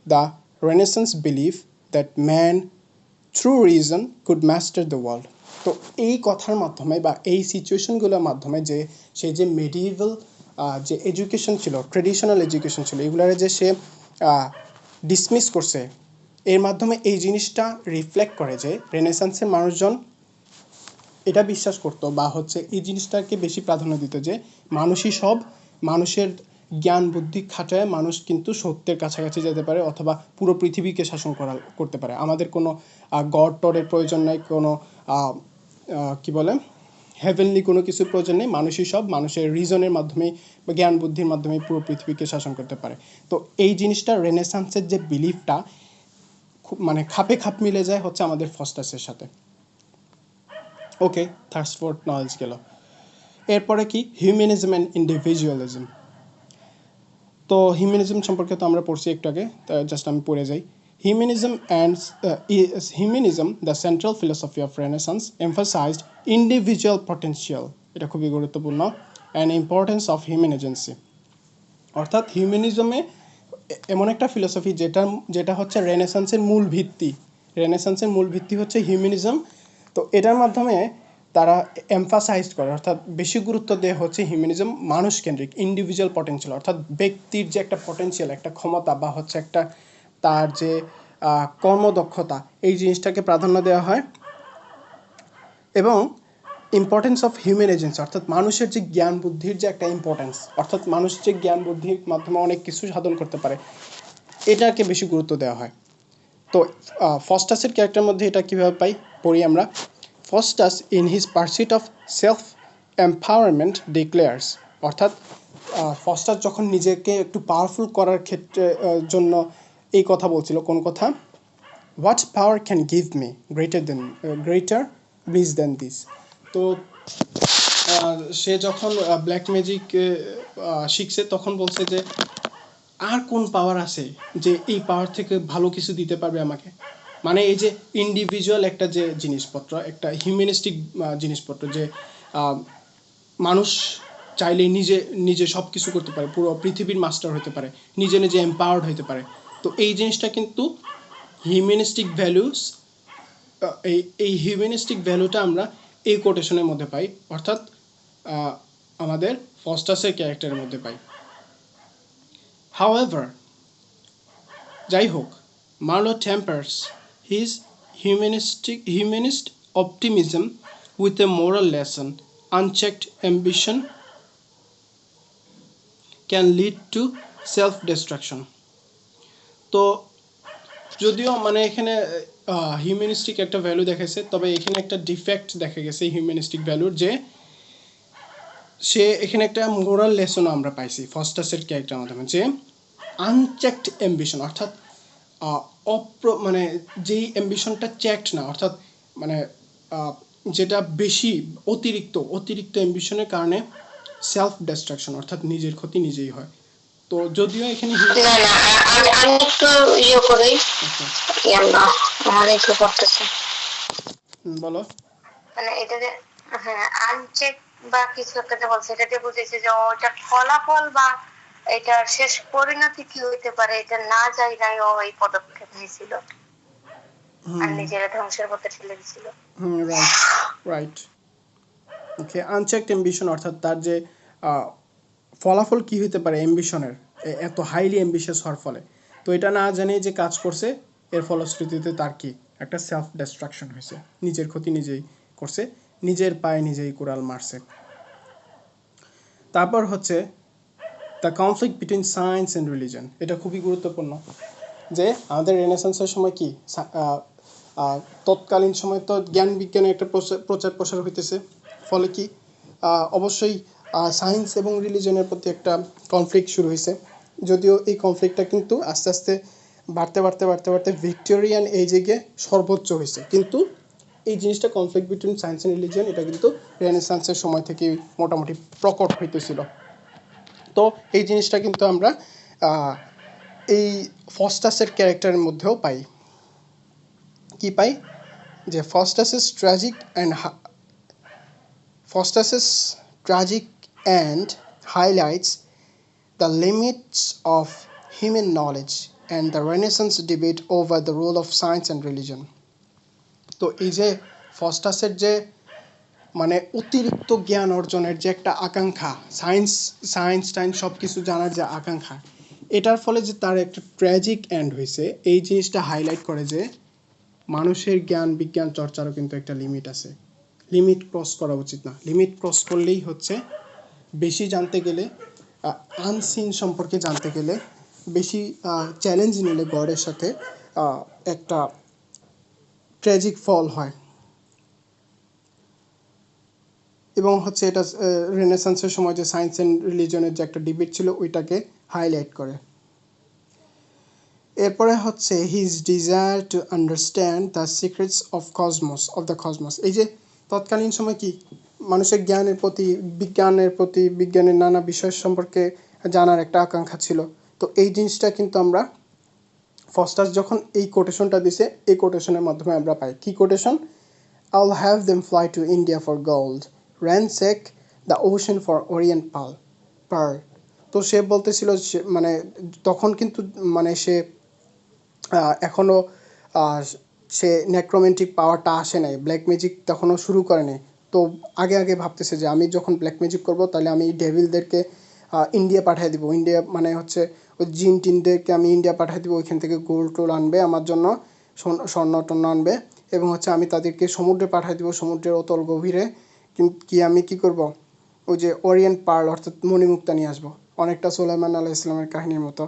the Renaissance belief that man, through reason, could master the world. তো এই কথার মাধ্যমে বা এই সিচুয়েশনগুলোর মাধ্যমে যে সেই যে মেডিভেল যে এডুকেশন ছিল, ট্রেডিশনাল এডুকেশন ছিল, এগুলার যে সে ডিসমিস করছে, এর মাধ্যমে এই জিনিসটা রিফ্লেক্ট করে যে রেনেসান্সের মানুষজন এটা বিশ্বাস করতো বা হচ্ছে এই জিনিসটাকে বেশি প্রাধান্য দিত যে মানুষই সব, মানুষের জ্ঞান বুদ্ধি খাটায় মানুষ কিন্তু সত্যের কাছাকাছি যেতে পারে, অথবা পুরো পৃথিবীকে শাসন করতে পারে। আমাদের কোনো গড টডের প্রয়োজন নাই, কোনো কি বলে হেভেনলি কোনো কিছুর প্রয়োজন নেই, মানুষই সব, মানুষের রিজনের মাধ্যমেই বা জ্ঞান বুদ্ধির মাধ্যমেই পুরো পৃথিবীকে শাসন করতে পারে। তো এই জিনিসটা রেনেসান্সের যে বিলিফটা খুব মানে খাপে খাপ মিলে যায় হচ্ছে আমাদের ফস্টাসের সাথে। ওকে, থার্স্ট ফর নলেজ গেল। এরপরে কি, হিউম্যানিজম অ্যান্ড ইন্ডিভিজুয়ালিজম। তো হিউম্যানিজম সম্পর্কে তো আমরা পড়ছি একটু আগে, জাস্ট আমি পড়ে যাই। Humanism, the central philosophy of Renaissance, emphasized individual potential, এটা খুবই গুরুত্বপূর্ণ, and importance of human agency। অর্থাৎ হিউম্যানিজমে এমন একটা ফিলোসফি যেটা হচ্ছে রেনেসান্সের মূল ভিত্তি। রেনেসান্সের মূল ভিত্তি হচ্ছে হিউম্যানিজম। তো এটার মাধ্যমে তারা এমফাসাইজ করে, অর্থাৎ বেশি গুরুত্ব দেয় হচ্ছে হিউম্যানিজম মানুষকেন্দ্রিক, ইন্ডিভিজুয়াল পটেনশিয়াল, অর্থাৎ ব্যক্তির যে একটা পটেনশিয়াল, একটা ক্ষমতা বা হচ্ছে একটা তার যে কর্মদক্ষতা, এই জিনিসটাকে প্রাধান্য দেওয়া হয়। এবং ইম্পর্টেন্স অফ হিউম্যান এজেন্সি, অর্থাৎ মানুষের যে জ্ঞান বুদ্ধির যে একটা ইম্পর্টেন্স, অর্থাৎ মানুষ যে জ্ঞান বুদ্ধির মাধ্যমে অনেক কিছু সাধন করতে পারে, এটাকে বেশি গুরুত্ব দেওয়া হয়। তো ফস্টাসের ক্যারেক্টারের মধ্যে এটা কীভাবে পাই, পড়ি আমরা। Faustus in his pursuit of self empowerment declares, অর্থাৎ ফস্টাস যখন নিজেকে একটু পাওয়ারফুল করার ক্ষেত্রে জন্য এই কথা বলছিল, কোন কথা, what power can give me greater bliss than this. তো সে যখন ব্ল্যাক ম্যাজিক শিখছে তখন বলছে যে আর কোন পাওয়ার আছে যে এই পাওয়ার থেকে ভালো কিছু দিতে পারবে আমাকে। মানে এই যে ইন্ডিভিজুয়াল একটা যে জিনিসপত্র, একটা হিউম্যানিস্টিক জিনিসপত্র, যে মানুষ চাইলে নিজে নিজে সব কিছু করতে পারে, পুরো পৃথিবীর মাস্টার হতে পারে, নিজে নিজে এম্পাওয়ার্ড হতে পারে। তো এই জিনিসটা কিন্তু হিউম্যানিস্টিক ভ্যালুস, এই হিউম্যানিস্টিক ভ্যালুটা আমরা এই কোটেশনের মধ্যে পাই, অর্থাৎ আমাদের ফস্টাসের ক্যারেক্টারের মধ্যে পাই। However, যাই হোক, Marlowe tempers his humanist optimism with a moral lesson. Unchecked ambition can lead to self-destruction. তো যদিও মানে এখানে হিউম্যানিস্টিক একটা ভ্যালু দেখাইছে, তবে এখানে একটা ডিফেক্ট দেখা গেছে হিউম্যানিস্টিক ভ্যালুর, যে সে এখানে একটা মোরাল লেসনও আমরা পাইছি ফস্টাসের ক্যারেক্টারের মাধ্যমে, যে আনচেকড অ্যাম্বিশন, অর্থাৎ মানে যেই অ্যাম্বিশনটা চেকড না, অর্থাৎ মানে যেটা বেশি অতিরিক্ত অ্যাম্বিশনের কারণে সেলফ ডিস্ট্রাকশন, অর্থাৎ নিজের ক্ষতি নিজেই হয়। তো যদিও এখানে আমি একটু ইয়ে করি, আমার একটু করতেছে, বলো। মানে এটা যে হ্যাঁ আনচেক বা কিছু একটা বলছে, এটা দিয়ে বুঝেছে যে ওটা ফলাফল বা এটার শেষ পরিণতি কি হইতে পারে এটা না জানাই ও এই পদক্ষেপ নিয়েছিল আর নিজের ধ্বংসের পথে ঠেলে দিয়েছিল। রাইট। ওকে, আনচেকড অ্যাম্বিশন অর্থাৎ তার যে ফলাফল কি হতে পারে অ্যাম্বিশনের, এত হাইলি অ্যাম্বিশিয়াস হওয়ার ফলে, তো এটা না জানে যে কাজ করছে, এর ফলশ্রুতিতে তার কি একটা সেলফ ডিস্ট্রাকশন হয়েছে, নিজের ক্ষতি নিজেই করছে, নিজের পায়ে নিজেই কুড়াল মারছে। তারপর হচ্ছে the conflict between science and religion, এটা খুবই গুরুত্বপূর্ণ। যে আমাদের রেনেসান্সের সময় কি তৎকালীন সময় তো জ্ঞান বিজ্ঞানের একটা প্রচার প্রসার হইতেছে, ফলে কি অবশ্যই সায়েন্স এবং রিলিজনের প্রতি একটা কনফ্লিক্ট শুরু হয়েছে। যদিও এই কনফ্লিক্টটা কিন্তু আস্তে আস্তে বাড়তে ভিক্টোরিয়ান এজে গিয়ে সর্বোচ্চ হয়েছে, কিন্তু এই জিনিসটা conflict between science and religion এটা কিন্তু রেনেসান্সের সময় থেকে মোটামুটি প্রকট হইতেছিল। তো এই জিনিসটা কিন্তু আমরা এই ফস্টাসের ক্যারেক্টারের মধ্যেও পাই। কি পাই, যে Faustus's tragic end highlights the limits of human knowledge and the Renaissance debate over the role of science and religion. তো এই যে ফস্টাসের যে মানে অতিরিক্ত জ্ঞান অর্জনের যে একটা আকাঙ্ক্ষা, সায়েন্স সব কিছু জানার যে আকাঙ্ক্ষা, এটার ফলে যে তার একটা ট্র্যাজিক এন্ড হয়েছে, এই জিনিসটা হাইলাইট করে যে মানুষের জ্ঞান বিজ্ঞান চর্চারও কিন্তু একটা লিমিট আছে, লিমিট ক্রস করা উচিত না। লিমিট ক্রস করলেই হচ্ছে বেশি জানতে গেলে, আনসিন সম্পর্কে জানতে গেলে, বেশি চ্যালেঞ্জ নিলে গডের সাথে একটা ট্র্যাজিক ফল হয়। এবং হচ্ছে এটা রেনেসান্সের সময় যে সায়েন্স অ্যান্ড রিলিজনের যে একটা ডিবেট ছিল ওইটাকে হাইলাইট করে। এরপরে হচ্ছে his desire to understand the secrets of the cosmos. এই যে তৎকালীন সময় কি মানুষের বিজ্ঞানের নানা বিষয় সম্পর্কে জানার একটা আকাঙ্ক্ষা ছিল। তো এই জিনিসটা কিন্তু আমরা ফস্টাস যখন এই কোটেশনটা দিছে, এই কোটেশনের মাধ্যমে আমরা পাই। কি quotation? I'll have them fly to India for gold, ransack the ocean for orient pearl. তো সে বলতেছিল মানে তখন কিন্তু মানে সে এখনো সে নেক্রোমেন্টিক পাওয়ারটা আসে নাই, ব্ল্যাক ম্যাজিক তখনও শুরু করে নাই। তো আগে ভাবতেছে যে আমি যখন ব্ল্যাক ম্যাজিক করবো তাহলে আমি ডেভিলদেরকে ইন্ডিয়া পাঠিয়ে দিব, ইন্ডিয়া মানে হচ্ছে ওই জিন টিনদেরকে আমি ইন্ডিয়া পাঠিয়ে দিব, ওইখান থেকে গোল্ড টোল আনবে আমার জন্য, স্বর্ণ টন্য আনবে, এবং হচ্ছে আমি তাদেরকে সমুদ্রে পাঠিয়ে দিব, সমুদ্রের অতল গভীরে কি আমি কি করব, ওই যে ওরিয়েন্ট পার্ল অর্থাৎ মণিমুক্তা নিয়ে আসবো, অনেকটা সুলাইমান আলাইহিস সালামের কাহিনীর মতো।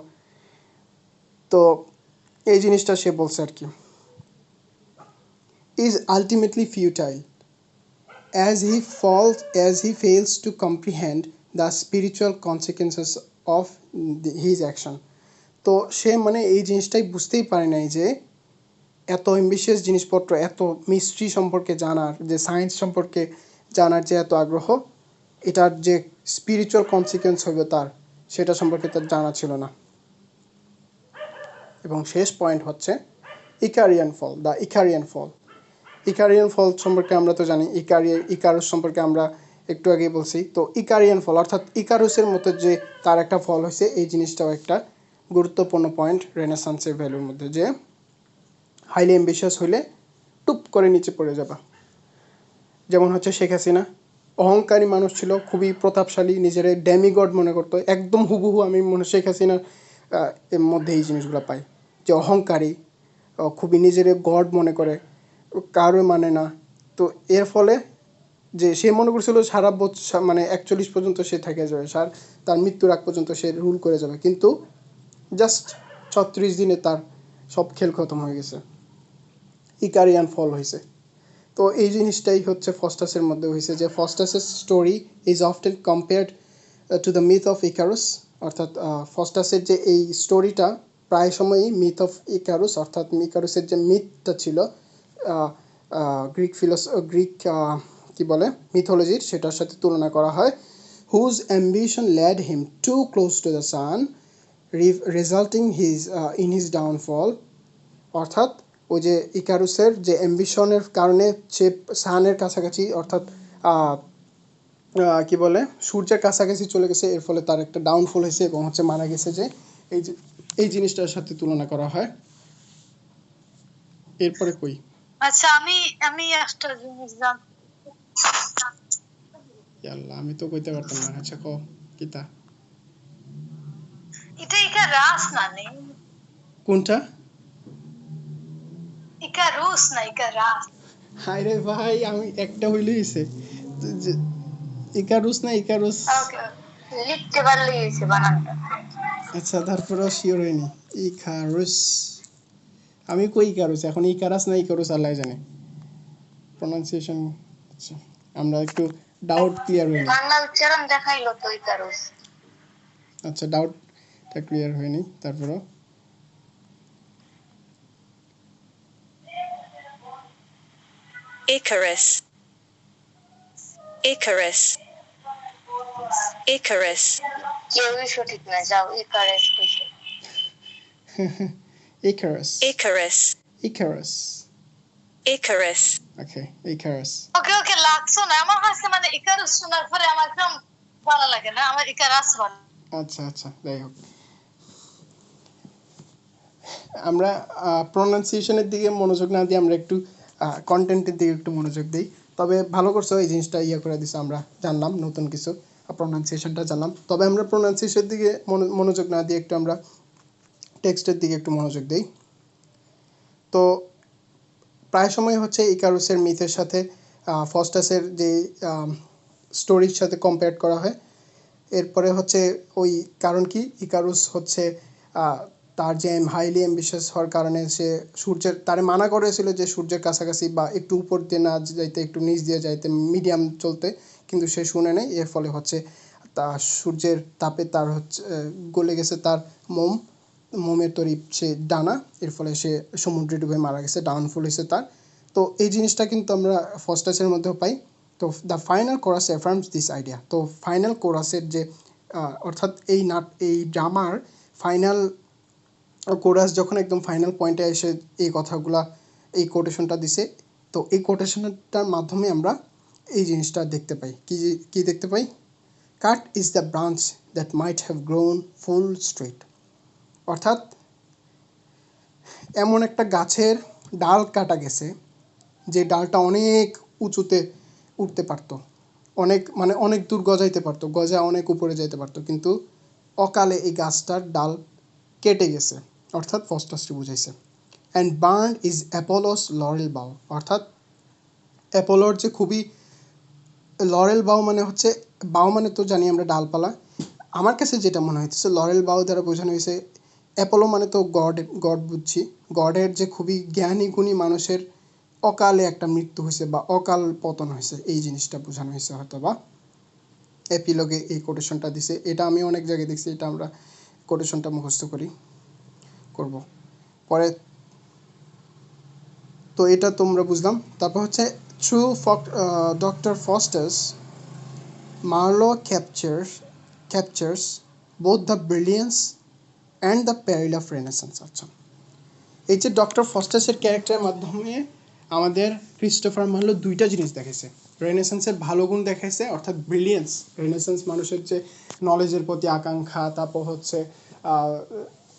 তো এই জিনিসটা সে বলছে আর কি, is ultimately futile as he fails to comprehend the spiritual consequences of his action. তো সে মানে এই জিনিসটাই বুঝতেই পারে নাই যে এত অ্যাম্বিশিয়াস জিনিসপত্র, এত মিস্ট্রি সম্পর্কে জানার, যে সায়েন্স সম্পর্কে জানার যে এত আগ্রহ, এটার যে স্পিরিচুয়াল কনসিকুয়েন্স হবে তার, সেটা সম্পর্কে তার জানা ছিল না। এবং শেষ পয়েন্ট হচ্ছে ইকারিয়ান ফল, দ্য ইকারিয়ান ফল। ইকারিয়ান ফল সম্পর্কে আমরা তো জানি, ইকারুস সম্পর্কে আমরা একটু আগেই বলছি। তো ইকারিয়ান ফল অর্থাৎ ইকারুসের মতো যে তার একটা ফল হয়েছে, এই জিনিসটাও একটা গুরুত্বপূর্ণ পয়েন্ট রেনেসান্সের ভ্যালুর মধ্যে, যে হাইলি অ্যাম্বিশিয়াস হইলে টুপ করে নিচে পড়ে যাবা। যেমন হচ্ছে শেখ হাসিনা, অহংকারী মানুষ ছিল, খুবই প্রতাপশালী, নিজের ড্যামিগড মনে করতো, একদম হুবহু আমি মনে শেখ হাসিনার এর মধ্যে এই জিনিসগুলো পাই, যে অহংকারী, খুবই নিজের গড মনে করে, কারো মানে না। তো এর ফলে যে সে মনে করছিল সারা বছর মানে 41 পর্যন্ত সে থেকে যাবে, তার মৃত্যুর আগ পর্যন্ত সে রুল করে যাবে, কিন্তু জাস্ট 36 দিনে তার সব খেল খতম হয়ে গেছে, ইকারিয়ান ফল হয়েছে। তো এই জিনিসটাই হচ্ছে ফস্টাসের মধ্যে হয়েছে, যে ফস্টাসের story is often compared to the myth of Icarus, অর্থাৎ ফস্টাসের যে এই স্টোরিটা প্রায় সময়ই মিথ অফ ইকারুস, অর্থাৎ ইকারুসের যে মিথটা ছিল গ্রিক কি বলে মিথোলজির, সেটার সাথে তুলনা করা হয়। Whose ambition led him to close to the sun resulting in his downfall. অর্থাৎ ওই যে ইকারুসের যে অ্যাম্বিশনের কারণে সে সানের কাছাকাছি, অর্থাৎ কি বলে সূর্যের কাছাকাছি চলে গেছে, এর ফলে তার একটা ডাউনফল হয়েছে এবং হচ্ছে মারা গেছে, যে এই জিনিসটার সাথে তুলনা করা হয়। এরপরে কই, আচ্ছা আমি আমি একটা জিনিস আল্লাহ আমি তো কইতে পারতাম না। আচ্ছা কও কিতা, এটা ইকারাস না নেই, কোনটা? ইকারুস না ইকারাস। হায় রে ভাই, আমি একটা হইলেই হইছে, ইকারুস না ইকারুস। ওকে, লিখতে পারলেই হয়েছে বানানটা। আচ্ছা তারপরেও শিওর হয়নি। ইকারুস, আমি কই ইকারুস, এখন ইকারাস না ইকারুস আল্লাহ জানে প্রনাউন্সিয়েশন। আচ্ছা আমরা একটু ডাউট ক্লিয়ার হইনি। বাংলা উচ্চারণ দেখাইলো তো ইকারুস। আচ্ছা ডাউটটা ক্লিয়ার হয়নি, তারপরেও Icarus, Icarus, Icarus, কেউই সঠিক না, যাও ইকারেস কইছে। Icarus, Icarus, Icarus, Icarus. okay, Icarus. ওকে ওকে লাগছো না আমার কাছে, মানে ইকারুস শোনার পরে আমার একদম ভালো লাগে না, আমার ইকারাস ভালো। আচ্ছা আচ্ছা যাই হোক, আমরা প্রনাউন্সিয়েশনের দিকে মনোযোগ না দিয়ে আমরা একটু কন্টেন্টের দিকে একটু মনোযোগ দিই। তবে ভালো করছো এই জিনিসটা করে দিছো, আমরা জানলাম নতুন কিছু, প্রনাউন্সিয়েশনটা জানলাম। তবে আমরা প্রনাউন্সিয়েশনের দিকে মনোযোগ না দিয়ে একটু আমরা টেক্সটের দিকে একটু মনোযোগ দিই। তো প্রায় সময় হচ্ছে ইকারুসের মিথের সাথে ফস্টাসের যে স্টোরির সাথে কম্পেয়ার করা হয়। এরপরে হচ্ছে ওই কারণ কি, ইকারুস হচ্ছে তার যে হাইলি অ্যাম্বিশিয়াস হওয়ার কারণে সে তারে মানা করেছিল যে সূর্যের কাছাকাছি বা একটু উপর দিয়ে না যাইতে, একটু নিচ দিয়ে যাইতে, মিডিয়াম চলতে, কিন্তু সে শুনে নেই। এর ফলে হচ্ছে তার সূর্যের তাপে তার হচ্ছে গলে গেছে তার মোমের তরি সে ডানা, এর ফলে সে সমুদ্রে ডুবে মারা গেছে, ডাউনফল হয়েছে তার। তো এই জিনিসটা কিন্তু আমরা ফস্টাসের মধ্যেও পাই। তো the final chorus affirms this idea. তো ফাইনাল কোরাসের যে অর্থাৎ এই ড্রামার ফাইনাল কোরাস যখন একদম ফাইনাল পয়েন্টে এসে এই কথাগুলা, এই কোটেশনটা দিছে, তো এই কোটেশনটার মাধ্যমে আমরা এই জিনিসটা দেখতে পাই। কি দেখতে পাই? Cut is the branch that might have grown full straight. অর্থাৎ এমন একটা গাছের ডাল কাটা গেছে যে ডালটা অনেক উঁচুতে উঠতে পারতো, অনেক দূর গজাইতে পারতো, গজায় অনেক উপরে যাইতে পারতো, কিন্তু অকালে এই গাছটার ডাল কেটে গেছে, অর্থাৎ ফস্টাসটি বুঝাইছে। অ্যান্ড বার্ন ইজ অ্যাপোলোস লরেল বাউ, অর্থাৎ অ্যাপোলোর যে খুবই লরেল বাউ মানে হচ্ছে, বাউ মানে তো জানি আমরা ডালপালা। আমার কাছে যেটা মনে হচ্ছে লরেল বাউ দ্বারা বোঝানো হয়েছে অ্যাপোলো মানে তো গড, গড বুঝছি, গডের যে খুবই জ্ঞানী গুণী মানুষের অকালে একটা মৃত্যু হয়েছে বা অকাল পতন হয়েছে, এই জিনিসটা বোঝানো হয়েছে হয়তো বা এপিলগে এই কোটেশনটা দিছে। এটা আমি অনেক জায়গায় দেখছি, এটা আমরা কোটেশনটা মুখস্থ করব পরে। তো এটা তোমরা বুঝলাম। তারপর হচ্ছে through doctor Faustus Marlowe captures both the brilliance and the peril of Renaissance. আচ্ছা, এই যে ডক্টর ফস্টাসের ক্যারেক্টারের মাধ্যমে আমাদের ক্রিস্টোফার মার্লো দুইটা জিনিস দেখাইছে। রেনেসান্সের ভালো গুণ দেখাইছে, অর্থাৎ ব্রিলিয়েন্স, রেনেসান্স মানুষের যে নলেজের প্রতি আকাঙ্ক্ষা, তারপর হচ্ছে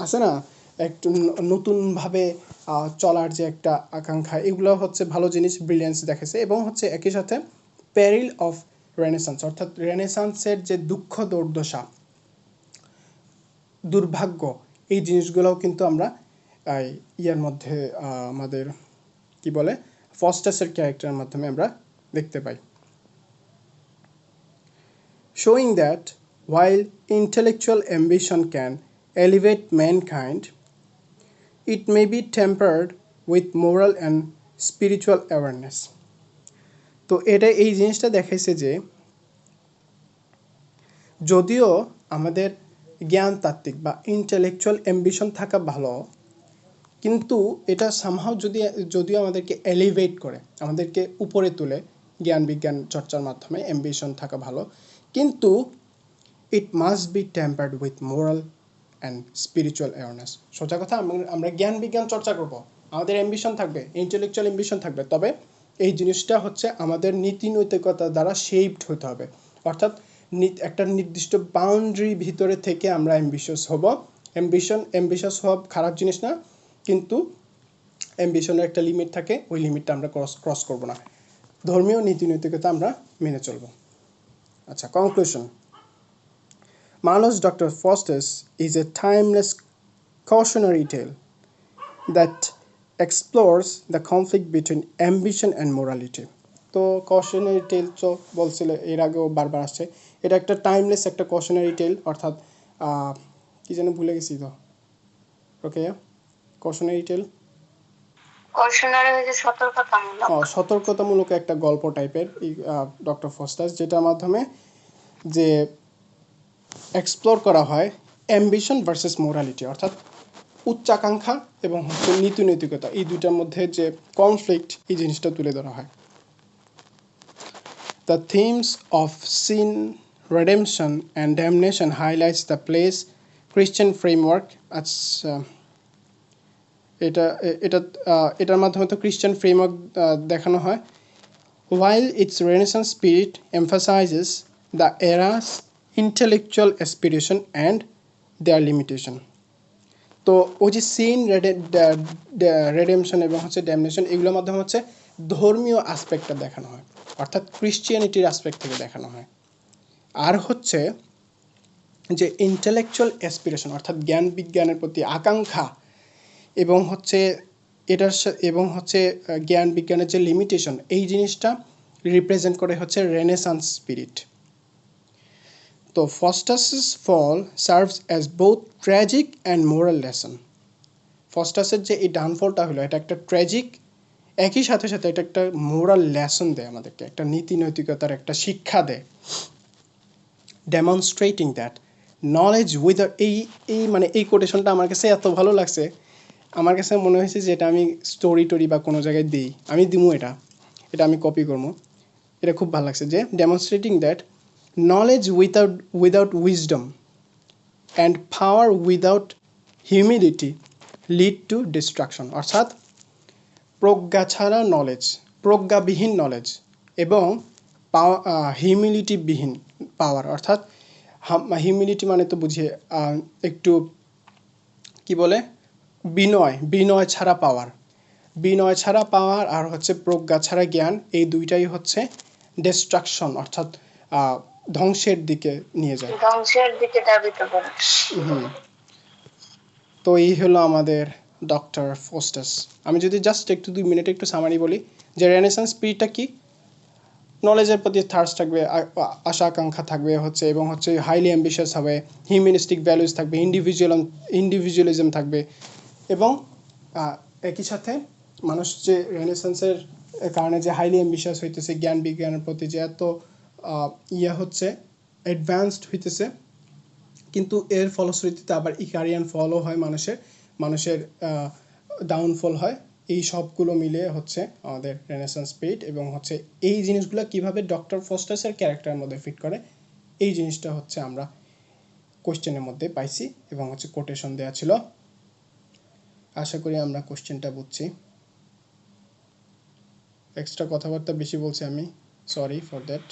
আছে না একটু নতুনভাবে চলার যে একটা আকাঙ্ক্ষা, এগুলো হচ্ছে ভালো জিনিস, ব্রিলিয়েন্স দেখাইছে। এবং হচ্ছে একই সাথে প্যারিল অফ রেনেসান্স, অর্থাৎ রেনেসান্সের যে দুঃখ দুর্দশা, দুর্ভাগ্য, এই জিনিসগুলোও কিন্তু আমরা ইয়ার মধ্যে আমাদের কি বলে ফস্টাসের ক্যারেক্টারের মাধ্যমে আমরা দেখতে পাই। showing that while intellectual ambition can elevate mankind, it may be tempered with moral and spiritual awareness. তো এটা এই জিনিসটা দেখাইছে যে যদিও আমাদের জ্ঞান তাত্ত্বিক বা ইন্টেলেকচুয়াল অ্যাম্বিশন থাকা ভালো, কিন্তু এটা সামহাও যদিও আমাদেরকে এলিভেট করে, আমাদেরকে উপরে তুলে জ্ঞান বিজ্ঞান চর্চার মাধ্যমে, অ্যাম্বিশন থাকা ভালো, কিন্তু it must be tempered with moral and spiritual awareness. সোজা কথা, আমরা জ্ঞান বিজ্ঞান চর্চা করব, আমাদের অ্যাম্বিশন থাকবে, ইন্টেলেকচুয়াল অ্যাম্বিশন থাকবে, তবে এই জিনিসটা হচ্ছে আমাদের নীতি নৈতিকতা দ্বারা শেপড হতে হবে। অর্থাৎ একটা নির্দিষ্ট বাউন্ডারি ভিতরে থেকে আমরা অ্যাম্বিশাস হব। অ্যাম্বিশাস হওয়া খারাপ জিনিস না, কিন্তু অ্যাম্বিশনের একটা লিমিট থাকে, ওই লিমিটটা আমরা ক্রস করব না। ধর্মীয় নীতি নৈতিকতা আমরা মেনে চলব। আচ্ছা, conclusion. Marlowe's Dr. Faustus is a timeless cautionary tale that explores the conflict between ambition and morality. তো কশনারি টেল তো বলছিল, এর আগেও বারবার আসছে, এটা একটা টাইমলেস একটা কশনারি টেল, অর্থাৎ কি যেন ভুলে গেছি তো, ওকে, কশনারি টেল সতর্কতামূলক একটা গল্প টাইপের ডক্টর ফস্টাস, যেটার মাধ্যমে যে এক্সপ্লোর করা হয় অ্যাম্বিশন ভার্সেস মোরালিটি, অর্থাৎ উচ্চাকাঙ্ক্ষা এবং হচ্ছে নীতি নৈতিকতা, এই দুইটার মধ্যে যে কনফ্লিক্ট, এই জিনিসটা তুলে ধরা হয়। The themes of sin, redemption and damnation highlights the play's Christian framework. এটার মাধ্যমে তো খ্রিস্টান ফ্রেমওয়ার্ক দেখানো হয়। While its Renaissance spirit emphasizes the era's intellectual aspiration and their limitation. তো ওই যে সিন, রেডেমশন এবং হচ্ছে ড্যামনেশন, এগুলোর মাধ্যমে হচ্ছে ধর্মীয় আসপেক্টটা দেখানো হয়, অর্থাৎ ক্রিশ্চিয়ানিটির আসপেক্ট থেকে দেখানো হয়। আর হচ্ছে যে ইন্টেলেকচুয়াল অ্যাসপিরেশন, অর্থাৎ জ্ঞান বিজ্ঞানের প্রতি আকাঙ্ক্ষা, এবং হচ্ছে জ্ঞান বিজ্ঞানের যে লিমিটেশন, এই জিনিসটা রিপ্রেজেন্ট করে হচ্ছে রেনেসান্স স্পিরিট। তো ফস্টাস's fall serves as both tragic and moral lesson. ফস্টাসের যে এই ডাউনফলটা হলো, এটা একটা ট্র্যাজিক, একই সাথে সাথে এটা একটা মোরাল লেসন দেয় আমাদেরকে, একটা নীতি নৈতিকতার একটা শিক্ষা দেয়। ডেমনস্ট্রেটিং দ্যাট নলেজ উইদাউট, এই কোটেশনটা আমার কাছে এত ভালো লাগছে, আমার কাছে মনে হয়েছে যে এটা আমি স্টোরি বা কোনো জায়গায় দিই, আমি দিমু, এটা আমি কপি করবো, এটা খুব ভালো লাগছে। যে demonstrating that knowledge without wisdom and power without humility lead to destruction. অর্থাৎ প্রজ্ঞা ছাড়া নলেজ, প্রজ্ঞাবিহীন নলেজ এবং হিউমিলিটিবিহীন পাওয়ার, অর্থাৎ হিউমিলিটি তো বুঝিয়ে একটু কি বলে, বিনয় ছাড়া পাওয়ার, আর হচ্ছে প্রজ্ঞা ছাড়া জ্ঞান, এই দুইটাই হচ্ছে ডিস্ট্রাকশন, অর্থাৎ ধ্বংসের দিকে নিয়ে যায়, ধাবিত করে। তো এই হলো আমাদের ডক্টর ফস্টাস। আমি যদি জাস্ট একটু 2 মিনিট একটু সামারি বলি যে রেনেসান্স স্পিরিটটা কি, নলেজের প্রতি থার্স্ট থাকবে, আশা আকাঙ্ক্ষা থাকবে হচ্ছে, এবং হচ্ছে হাইলি অ্যাম্বিশিয়াস হবে, হিউম্যানিস্টিক ভ্যালুজ থাকবে, ইন্ডিভিজুয়ালিজম থাকবে। এবং একই সাথে মানুষ যে রেনেসান্সের কারণে যে হাইলি অ্যাম্বিশিয়াস হইতেছে, জ্ঞান বিজ্ঞানের প্রতি যে এত হচ্ছে অ্যাডভান্সড হইতেছে, কিন্তু এর ফলশ্রুতিতে আবার ইকারিয়ান ফলও হয়, মানুষের ডাউনফল হয়। এই সবগুলো মিলে হচ্ছে আমাদের রেনেসান্স পিরিয়ড। এবং হচ্ছে এই জিনিসগুলো কিভাবে ডক্টর ফস্টাসের ক্যারেক্টারের মধ্যে ফিট করে, এই জিনিসটা হচ্ছে আমরা কোশ্চেনের মধ্যে পাইছি এবং হচ্ছে কোটেশন দেওয়া ছিল। আশা করি আমরা কোশ্চেনটা বুঝছি। এক্সট্রা কথাবার্তা বেশি বলছি আমি, সরি ফর দ্যাট।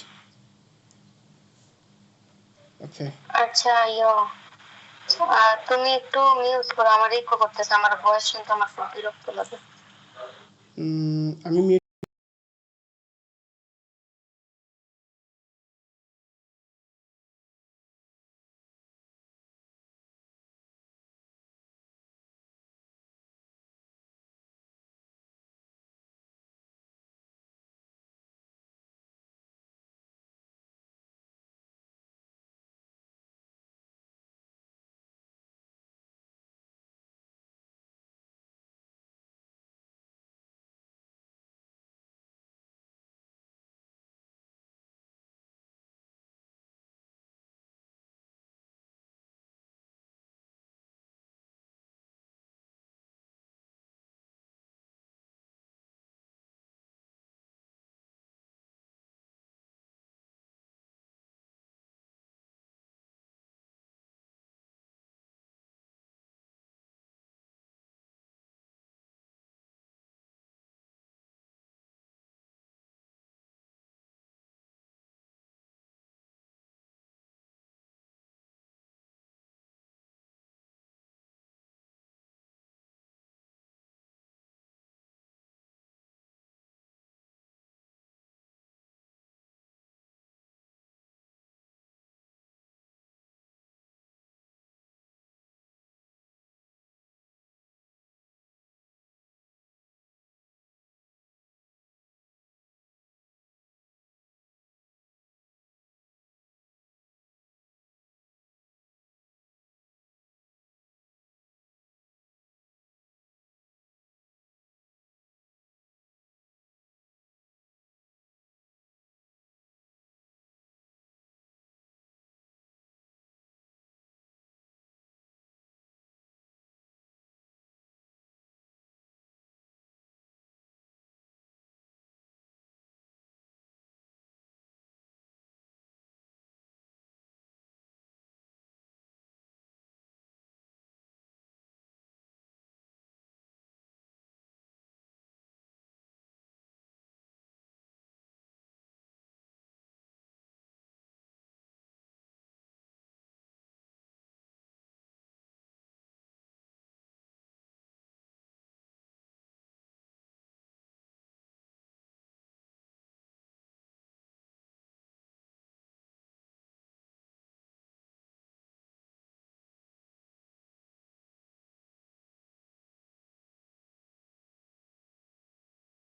ওকে, আচ্ছা তুমি একটু মিউট করো, আমার ইকো করতেছে, আমার ভয়েস শুনতে আমার খুব বিরক্ত লাগে। আমি